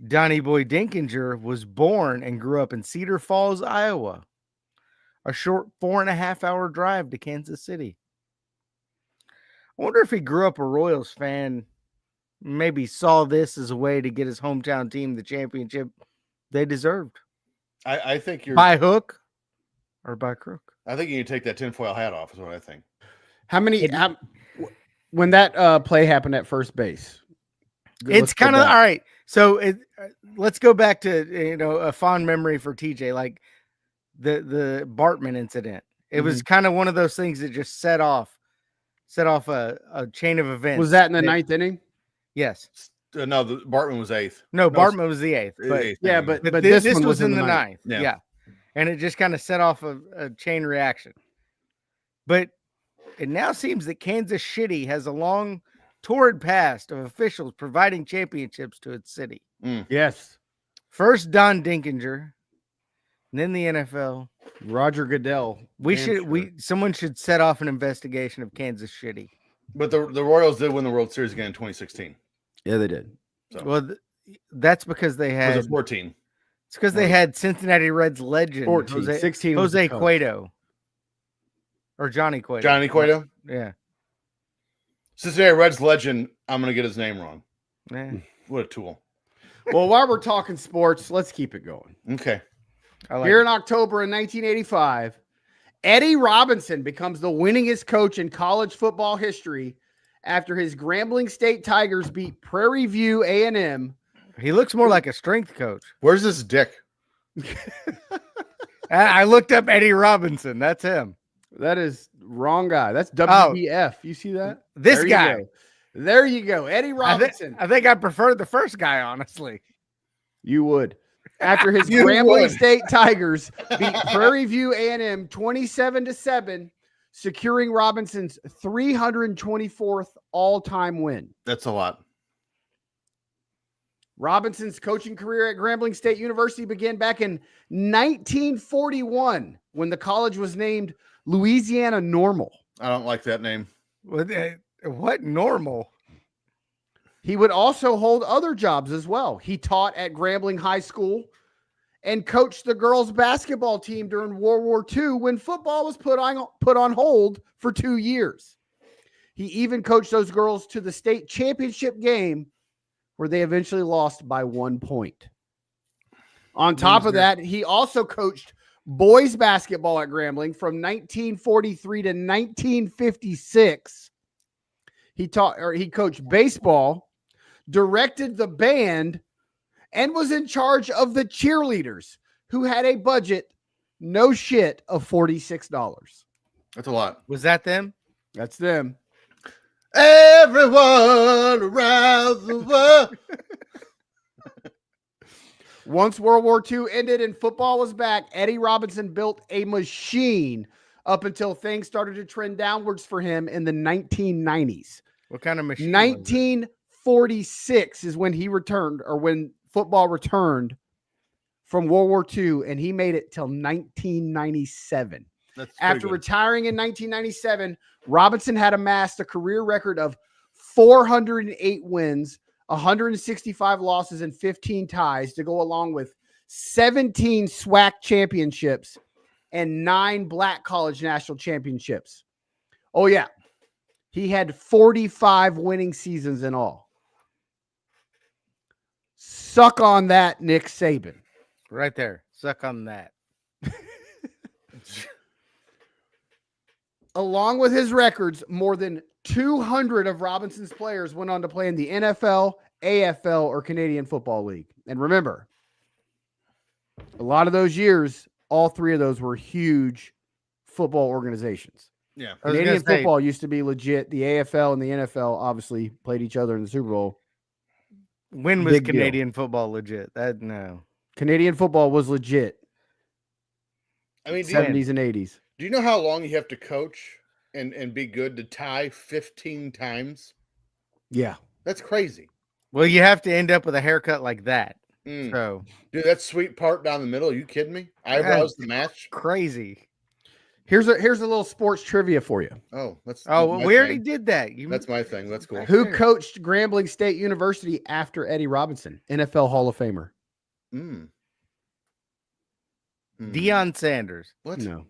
Donnie Boy Dinkinger was born and grew up in Cedar Falls, Iowa, a short 4.5-hour drive to Kansas City. I wonder if he grew up a Royals fan, maybe saw this as a way to get his hometown team the championship they deserved. I think you're. By hook or by crook. I think you need to take that tinfoil hat off. Is what I think. When that play happened at first base? It's kind of all right. So let's go back to a fond memory for TJ, like the Bartman incident. It was kind of one of those things that just set off a chain of events. Was that in the ninth inning? Yes. No, Bartman was 8th. No, Bartman was the 8th. But yeah, but this one was in the ninth. Yeah. And it just kind of set off a chain reaction. But it now seems that Kansas City has a long torrid past of officials providing championships to its city. Yes. First Don Dinkinger, and then the NFL. Roger Goodell. Someone should set off an investigation of Kansas City. But the Royals did win the World Series again in 2016. Yeah, they did. So. Well, that's because they had. Was it 14? It's because they had Cincinnati Reds legend 14, 16 Jose Cueto. Or Johnny Cueto. Johnny Cueto? Yeah. Cincinnati Reds legend, I'm going to get his name wrong. Yeah. What a tool. Well, while we're talking sports, let's keep it going. Okay. Here in October in 1985, Eddie Robinson becomes the winningest coach in college football history after his Grambling State Tigers beat Prairie View A&M. He looks more like a strength coach. Where's this dick? I looked up Eddie Robinson. That's him. That is wrong guy. That's WBF. You see that? This guy. There you go. Eddie Robinson. I think I prefer the first guy, honestly. You would. After his Grambling State Tigers beat Prairie View A&M 27-7, securing Robinson's 324th all-time win. That's a lot. Robinson's coaching career at Grambling State University began back in 1941 when the college was named Louisiana Normal. I don't like that name. What normal? He would also hold other jobs as well. He taught at Grambling High School and coached the girls' basketball team during World War II when football was put on hold for 2 years. He even coached those girls to the state championship game where they eventually lost by 1 point. On top of that, he also coached boys basketball at Grambling from 1943 to 1956. He coached baseball, directed the band, and was in charge of the cheerleaders, who had a budget, no shit, of $46. That's a lot. Was that them? That's them. Everyone around the world. Once World War II ended and football was back, Eddie Robinson built a machine up until things started to trend downwards for him in the 1990s. What kind of machine? 1946 is when he returned, or when football returned from World War II, and he made it till 1997. After retiring in 1997, Robinson had amassed a career record of 408 wins, 165 losses, and 15 ties to go along with 17 SWAC championships and 9 Black College National Championships. Oh, yeah. He had 45 winning seasons in all. Suck on that, Nick Saban. Right there. Suck on that. Along with his records, more than 200 of Robinson's players went on to play in the NFL, AFL, or Canadian Football League. And remember, a lot of those years, all 3 of those were huge football organizations. Yeah. Canadian football used to be legit. The AFL and the NFL obviously played each other in the Super Bowl. When was Canadian football legit? No. Canadian football was legit. I mean, 70s and 80s. Do you know how long you have to coach and be good to tie 15 times? Yeah. That's crazy. Well, you have to end up with a haircut like that. Mm. So, dude, that sweet part down the middle, are you kidding me? Eyebrows to match? Crazy. Here's a little sports trivia for you. Oh, we already did that. That's my thing. That's cool. Who coached Grambling State University after Eddie Robinson? NFL Hall of Famer. Deion Sanders. What? No.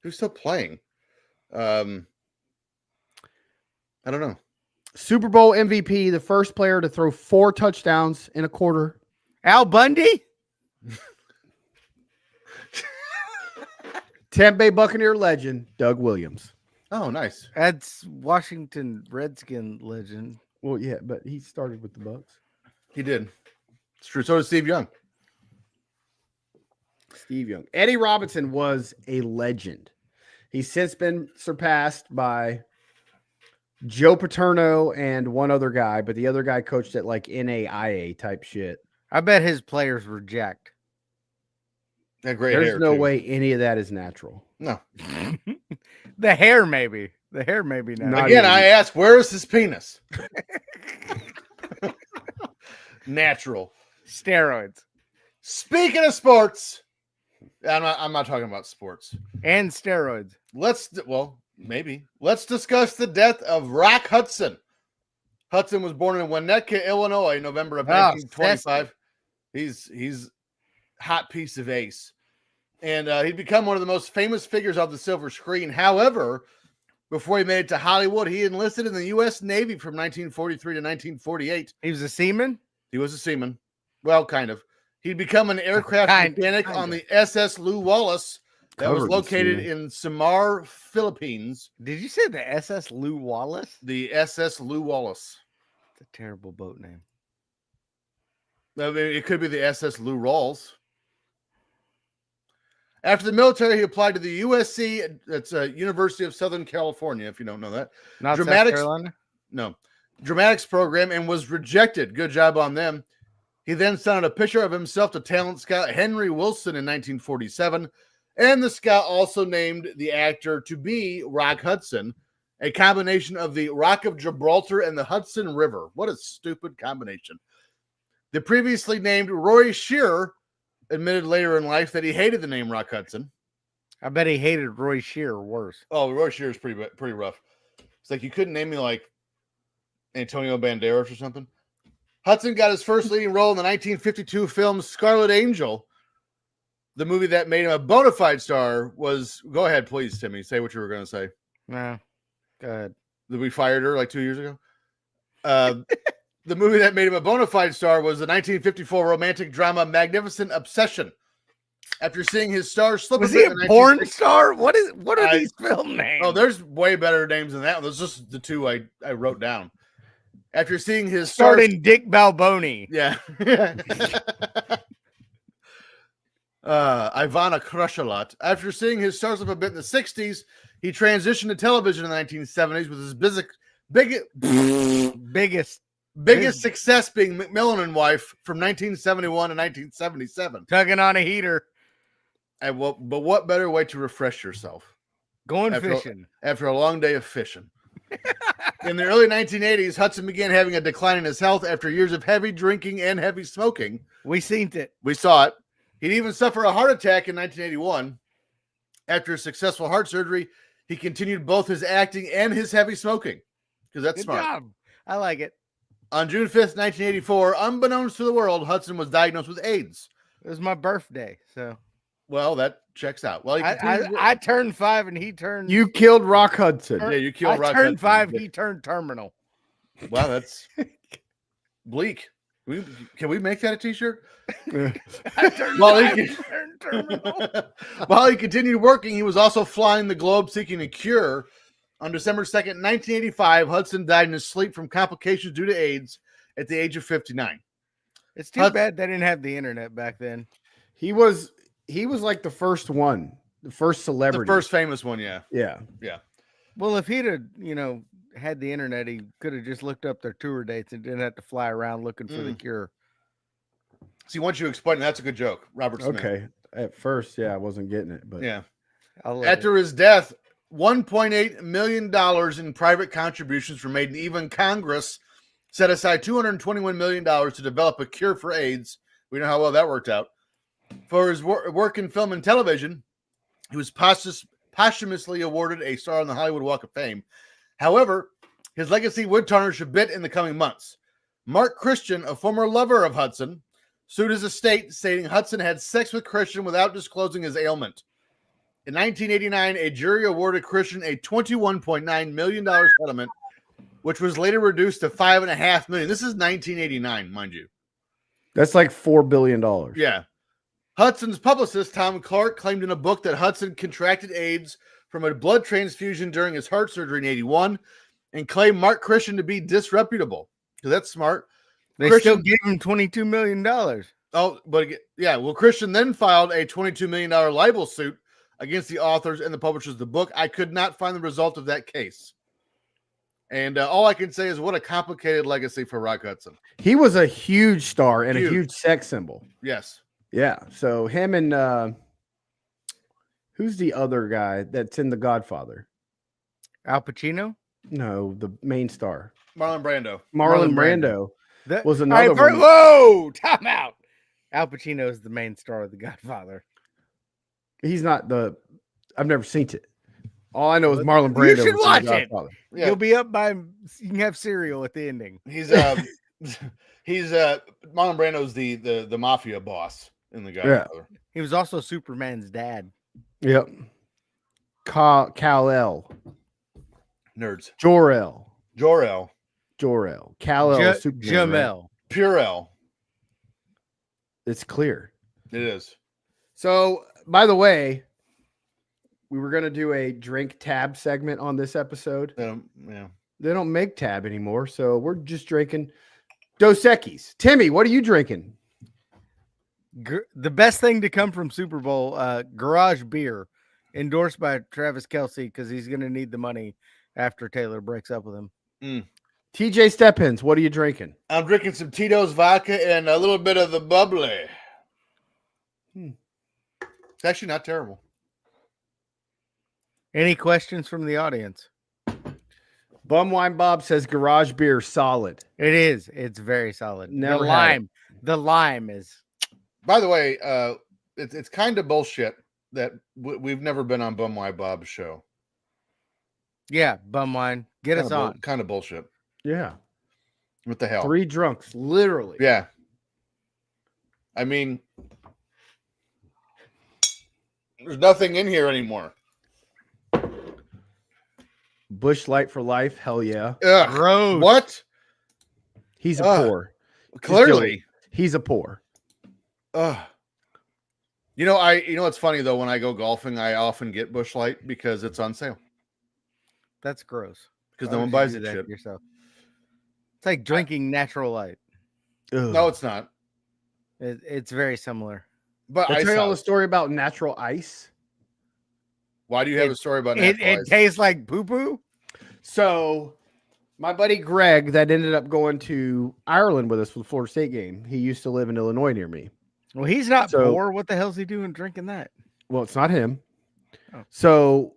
Who's still playing? I don't know. Super Bowl MVP, the first player to throw 4 touchdowns in a quarter. Al Bundy? Tampa Bay Buccaneer legend, Doug Williams. Oh, nice. That's Washington Redskin legend. Well, yeah, but he started with the Bucks. He did. It's true. So did Steve Young. Steve Young. Eddie Robinson was a legend. He's since been surpassed by Joe Paterno and one other guy, but the other guy coached at like NAIA type shit. I bet his players were jacked. That great There's hair, no too. way any of that is natural. No. The hair, maybe. The hair, maybe not. Not Again, even. I ask, where is his penis? Natural. Steroids Speaking of sports, I'm not talking about sports. and steroids. Maybe. Let's discuss the death of Rock Hudson. Hudson was born in Winnetka, Illinois, November of 1925. He's hot piece of ace. And he'd become one of the most famous figures of the silver screen. However, before he made it to Hollywood, he enlisted in the U.S. Navy from 1943 to 1948. He was a seaman. He was a seaman. Well, kind of. He'd become an aircraft mechanic on the SS Lew Wallace that was located in Samar, Philippines. Did you say the SS Lew Wallace? The SS Lew Wallace. It's a terrible boat name. I mean, it could be the SS Lou Rawls. After the military, he applied to the USC. That's University of Southern California, if you don't know that. Not Dramatics, South Carolina? No. Dramatics program and was rejected. Good job on them. He then sent out a picture of himself to talent scout Henry Wilson in 1947. And the scout also named the actor to be Rock Hudson, a combination of the Rock of Gibraltar and the Hudson River. What a stupid combination. The previously named Roy Shearer admitted later in life that he hated the name Rock Hudson. I bet he hated Roy Shearer worse. Oh, Roy Shearer's pretty rough. It's like you couldn't name me like Antonio Banderas or something. Hudson got his first leading role in the 1952 film Scarlet Angel. The movie that made him a bona fide star was... Go ahead, please, Timmy. Say what you were going to say. No, go ahead. That we fired her like 2 years ago. The movie that made him a bona fide star was the 1954 romantic drama Magnificent Obsession. After seeing his stars slip Was a he bit a in porn star? What are I- these film names? Oh, there's way better names than that one. Those just the two I wrote down. After seeing his starting Dick Balboni. yeah. Ivana Crushalot. After seeing his stars up a bit in the 60s, he transitioned to television in the 1970s with his biggest success being McMillan and Wife from 1971 to 1977. Tugging on a heater. But what better way to refresh yourself Going fishing. after a long day of fishing? In the early 1980s, Hudson began having a decline in his health after years of heavy drinking and heavy smoking. We seen it. We saw it. He'd even suffer a heart attack in 1981. After a successful heart surgery, he continued both his acting and his heavy smoking. Because that's Good smart. job. I like it. On June 5th, 1984, unbeknownst to the world, Hudson was diagnosed with AIDS. It was my birthday, so Well, that checks out. Well, I turned 5 and he turned. You killed Rock Hudson. yeah, you killed I Rock turned Hudson. 5. He turned terminal. Wow, that's bleak. Can we make that a t-shirt? I turned Well, 5. he- He turned terminal. While he continued working, he was also flying the globe seeking a cure. On December 2nd, 1985, Hudson died in his sleep from complications due to AIDS at the age of 59. It's too bad they didn't have the internet back then. He was like the first one, the first celebrity. The first famous one, yeah. Yeah. Well, if he'd have, had the internet, he could have just looked up their tour dates and didn't have to fly around looking for the cure. See, once you explain, that's a good joke. Robert Smith. Okay. At first, yeah, I wasn't getting it, but Yeah. I'll let After his death, $1.8 million in private contributions were made, and even Congress set aside $221 million to develop a cure for AIDS. We know how well that worked out. For his work in film and television, he was posthumously awarded a star on the Hollywood Walk of Fame. However, his legacy would tarnish a bit in the coming months. Mark Christian, a former lover of Hudson, sued his estate, stating Hudson had sex with Christian without disclosing his ailment. In 1989, a jury awarded Christian a $21.9 million settlement, which was later reduced to $5.5 million. This is 1989, mind you. that's like $4 billion. Yeah. Hudson's publicist, Tom Clark, claimed in a book that Hudson contracted AIDS from a blood transfusion during his heart surgery in 81 and claimed Mark Christian to be disreputable. So that's smart. They Christian, still gave him $22 million. oh, but yeah. Well, Christian then filed a $22 million libel suit against the authors and the publishers of the book. I could not find the result of that case. And all I can say is what a complicated legacy for Rock Hudson. He was a huge star and a huge sex symbol. Yes. Yeah. So him and who's the other guy that's in The Godfather? Al Pacino? No, the main star. Marlon Brando. Marlon Brando That was another one. Whoa, time out. Al Pacino is the main star of The Godfather. He's not the. I've never seen it. All I know is Marlon Brando. You should was in watch The it. Godfather. Yeah. You'll be up by. You can have cereal at the ending. He's Marlon Brando's the mafia boss in The Godfather. He was also Superman's dad. Yep. Kal-El. Nerds. Jor-El. Jor-El. Kal-El. Superman, right? Jamel. Purell. It's clear. It is. So, by the way, we were going to do a drink tab segment on this episode. Yeah. They don't make tab anymore, so we're just drinking Dos Equis. Timmy, what are you drinking? The best thing to come from Super Bowl, garage beer, endorsed by Travis Kelce, because he's going to need the money after Taylor breaks up with him. TJ Steppins, what are you drinking? I'm drinking some Tito's vodka and a little bit of the bubbly. It's actually not terrible. Any questions from the audience? Bumwine Bob says garage beer solid. It is. It's very solid. Never had it. The lime is. By the way, it's kind of bullshit that we've never been on Bumwine Bob's show. Yeah, Bumwine. Get us on. Kind of bullshit. Yeah. What the hell? 3 drunks, literally. Yeah. I mean, there's nothing in here anymore. Bush Light for life. Hell yeah. Ugh. Gross. What? He's a poor. Clearly. He's a poor. Ugh. You know what's funny though, when I go golfing, I often get Bush Light because it's on sale. That's gross. Because no one buys that that shit. yourself. It's like drinking natural light. Ugh. No, it's not. It's very similar. But I tell you all the story about natural ice. Why do you have a story about It natural ice? tastes like poo poo. So, my buddy Greg, that ended up going to Ireland with us for the Florida State game. He used to live in Illinois near me. Well, he's not So- poor. What the hell's he doing drinking that? Well, it's not him. Oh. So,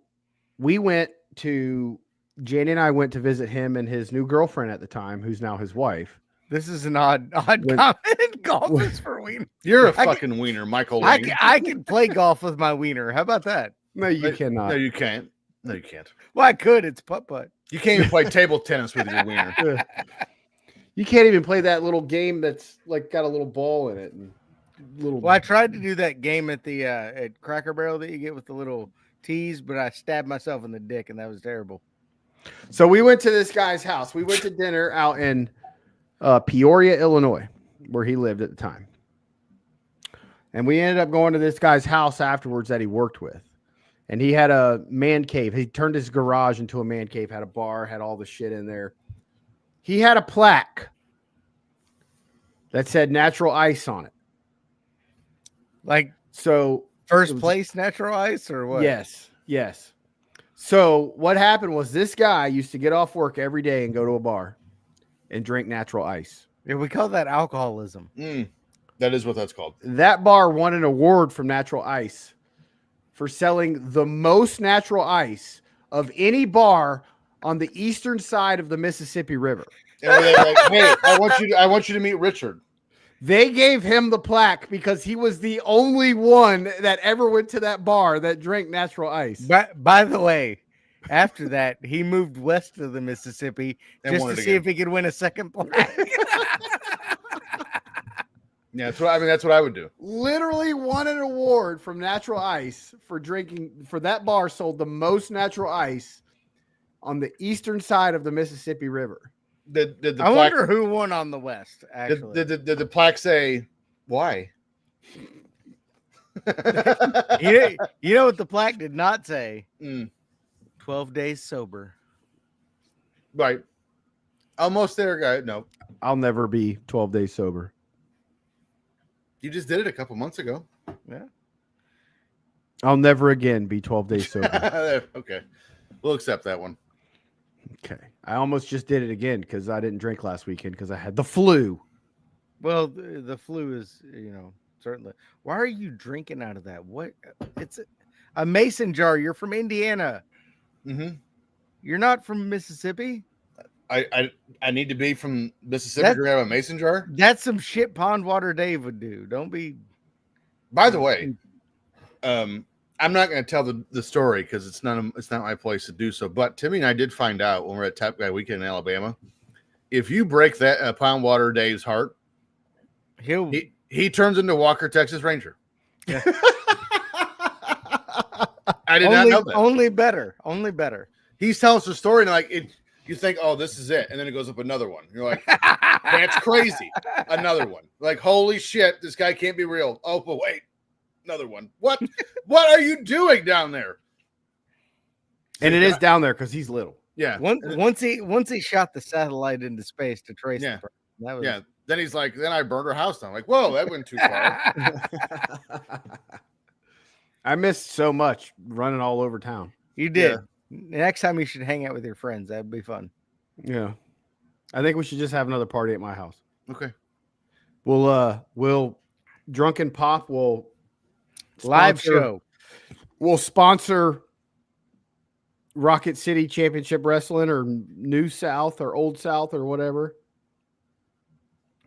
Jane and I went to visit him and his new girlfriend at the time, who's now his wife. This is an odd When- comment. Golf is for wiener. You're a I can- fucking wiener, Michael Lane. I can play golf with my wiener. How about that? No, you cannot. No, you can't. No, you can't. Well, I could. It's putt. You can't even play table tennis with your wiener. You can't even play that little game that's like got a little ball in it. And little. Well, I tried to do that game at the at Cracker Barrel that you get with the little tees, but I stabbed myself in the dick, and that was terrible. So we went to this guy's house. We went to dinner out in Peoria, Illinois, where he lived at the time. And we ended up going to this guy's house afterwards that he worked with. And he had a man cave. He turned his garage into a man cave, had a bar, had all the shit in there. He had a plaque that said natural ice on it. Like So first place natural ice or what? Yes. So what happened was this guy used to get off work every day and go to a bar and drink natural ice. Yeah, we call that alcoholism. That is what that's called. That bar won an award from Natural Ice for selling the most natural ice of any bar on the eastern side of the Mississippi River. And they're like, hey, I want you to meet Richard. They gave him the plaque because he was the only one that ever went to that bar that drank natural ice. By the way, after that, he moved west of the Mississippi And just won to it see again. if he could win a second plaque. Yeah, that's what I would do. Literally won an award from Natural Ice for drinking. For that bar sold the most natural ice on the eastern side of the Mississippi River. Did the I plaque, wonder who won on the west, actually. did the plaque say why? You know what the plaque did not say? 12 days sober. Right. Almost there, guy. No. I'll never be 12 days sober. You just did it a couple months ago. Yeah. I'll never again be 12 days sober. Okay. We'll accept that one. Okay. I almost just did it again because I didn't drink last weekend because I had the flu. Well, the flu is, certainly. Why are you drinking out of that? What? It's a mason jar. You're from Indiana. Mm-hmm. You're not from Mississippi. I need to be from Mississippi to have a mason jar. That's some shit Pond Water Dave would do. Don't be. By the way, I'm not going to tell the story because it's not my place to do so. But Timmy and I did find out when we we're at Top Guy Weekend in Alabama, if you break that Pond Water Dave's heart, he turns into Walker Texas Ranger. Yeah. I did not know that. Only better. Only better. He's telling us the story and you think, oh, this is it, and then it goes up another one. You're like, that's crazy. Another one. Like, holy shit, this guy can't be real. Oh, but wait, another one. What are you doing down there? And it is down there because he's little. Yeah. Once he shot the satellite into space to trace Yeah. the that was, Yeah. Then he's like, then I burned her house down. Like, whoa, that went too far. I missed so much running all over town. You did. Next time you should hang out with your friends. That'd be fun. Yeah. I think we should just have another party at my house. Okay. We'll Drunken Pop will Live show. We'll sponsor Rocket City Championship Wrestling or New South or Old South or whatever.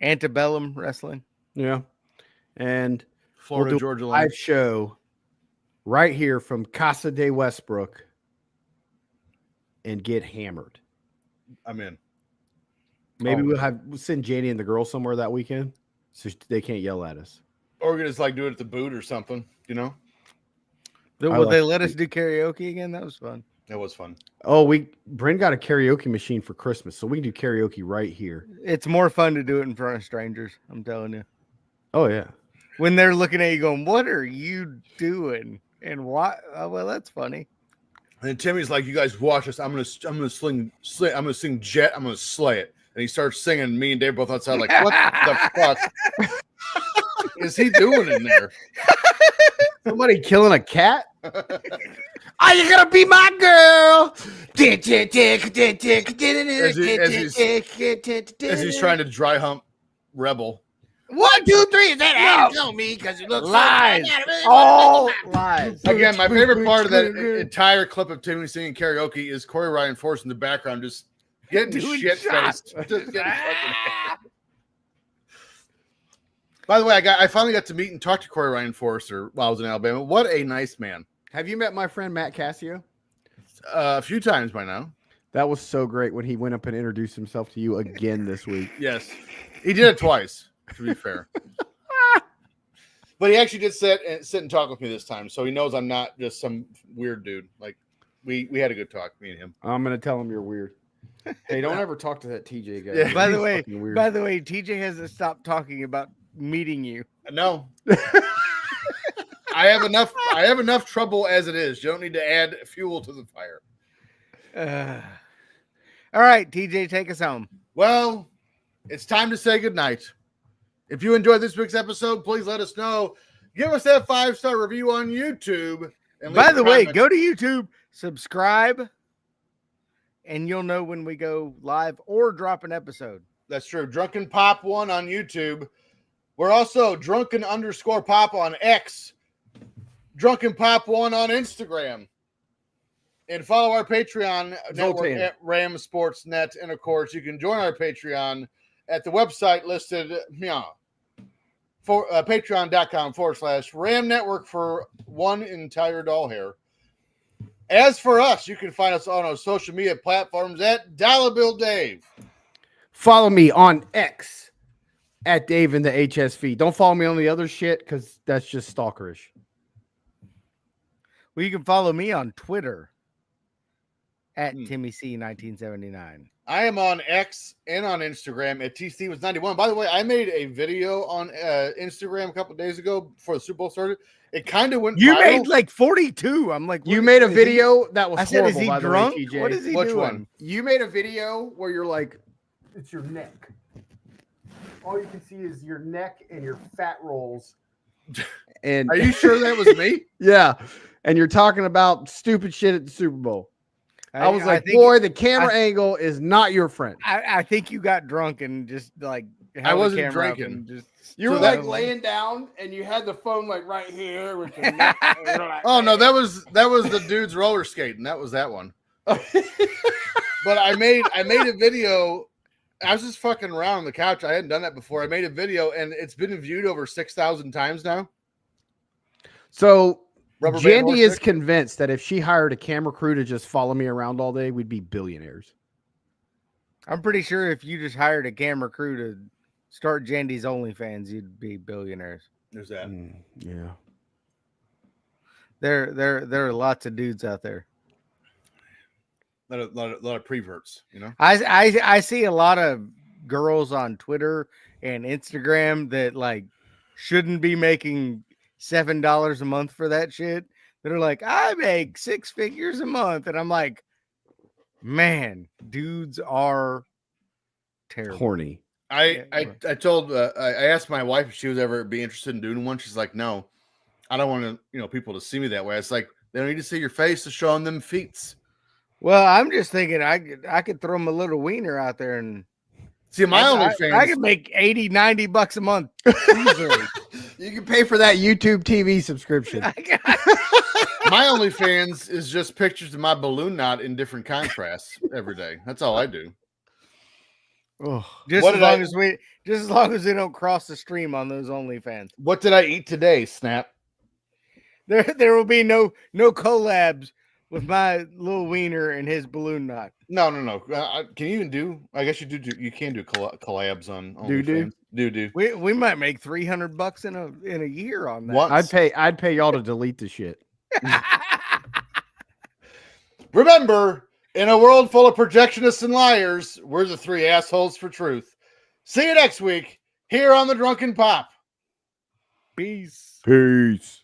Antebellum Wrestling. Yeah. And Florida, we'll do Georgia a line. live show right here from Casa de Westbrook and get hammered. I'm in. Maybe we'll send Janie and the girls somewhere that weekend so they can't yell at us. Or we could just do it at the boot or something, you know? Will they let us do karaoke again? That was fun. That was fun. Oh, Bryn got a karaoke machine for Christmas, so we can do karaoke right here. It's more fun to do it in front of strangers. I'm telling you. Oh yeah. When they're looking at you going, what are you doing? And why? Oh, well, that's funny. And Timmy's like, you guys watch this. I'm gonna sing Jet. I'm gonna slay it. And he starts singing. Me and Dave both outside, like, what the fuck is he doing in there? Somebody killing a cat? Are you gonna be my girl? As he's trying to dry hump Rebel. 1, 2, 3. Is that how you know me? Because you look Lies. So All lies. Again, my favorite part of that entire clip of Timmy singing karaoke is Corey Ryan Force in the background just getting Doing shit shots. faced. Just getting fucking. By the way, I finally got to meet and talk to Corey Ryan Forrester while I was in Alabama. What a nice man. Have you met my friend Matt Cassio? A few times by now. That was so great when he went up and introduced himself to you again this week. Yes. He did it twice, to be fair. But he actually did sit and talk with me this time, so he knows I'm not just some weird dude. Like, we had a good talk, me and him. I'm gonna tell him you're weird. Hey, don't ever talk to that TJ guy. Yeah. By the He's way, fucking weird. TJ hasn't stopped talking about meeting you. No. I have enough trouble as it is. You don't need to add fuel to the fire. All right, TJ, take us home. Well, it's time to say goodnight. If you enjoyed this week's episode, please let us know. Give us that 5-star review on YouTube. And By the way, comment. go to YouTube, subscribe, and you'll know when we go live or drop an episode. That's true. Drunken Pop 1 on YouTube. We're also Drunken_Pop on X. Drunken Pop 1 on Instagram. And follow our Patreon network at Ram Sportsnet. And of course, you can join our Patreon at the website listed for patreon.com/Ram Network for one entire doll hair. As for us, you can find us on our social media platforms at Dollar Bill Dave. Follow me on X at Dave in the HSV. Don't follow me on the other shit because that's just stalkerish. Well, you can follow me on Twitter at Timmy C 1979. I am on X and on Instagram at TStevens91. By the way, I made a video on Instagram a couple of days ago before the Super Bowl started. It kind of went You viral. made like 42. I'm like, You what made a is he- video that was I said, horrible, is he by drunk? the way, TJ. What is he Which doing? one? You made a video where you're like, it's your neck. All you can see is your neck and your fat rolls. And Are you sure that was me? yeah, and you're talking about stupid shit at the Super Bowl. I was like, think- boy, the camera angle is not your friend. I think you got drunk and just like held I the wasn't camera up drinking. and Just You were So like that- laying down, and you had the phone like right here. With your neck, and you're like, Oh no, that was the dude's roller skating. That was that one. But I made a video. I was just fucking around on the couch. I hadn't done that before. I made a video, and it's been viewed over 6,000 times now. So Rubber band horse Jandy is dick? convinced that if she hired a camera crew to just follow me around all day, we'd be billionaires. I'm pretty sure if you just hired a camera crew to start Jandy's OnlyFans, you'd be billionaires. There's that. Yeah. There are lots of dudes out there. Lot of preverts, you know. I see a lot of girls on Twitter and Instagram that like shouldn't be making $7 a month for that shit. That are like, I make 6 figures a month, and I'm like, man, dudes are terrible. Horny. I told I asked my wife if she was ever be interested in doing one. She's like, no, I don't want to people to see me that way. It's like they don't need to see your face to show them feets. Well, I'm just thinking I could throw my little wiener out there and See, my I OnlyFans. could make $80-$90 a month easily. You can pay for that YouTube TV subscription. My OnlyFans is just pictures of my balloon knot in different contrasts every day. That's all I do. Just What as did I- long as they don't cross the stream on those OnlyFans. What did I eat today, Snap? There will be no collabs with my little wiener and his balloon knot. No. Can you even do? I guess you do. You can do collabs on OnlyFans. Do. We might make $300 in a year on that. What? I'd pay y'all to delete the shit. Remember, in a world full of projectionists and liars, we're the 3 assholes for truth. See you next week here on the Drunken Pop. Peace. Peace.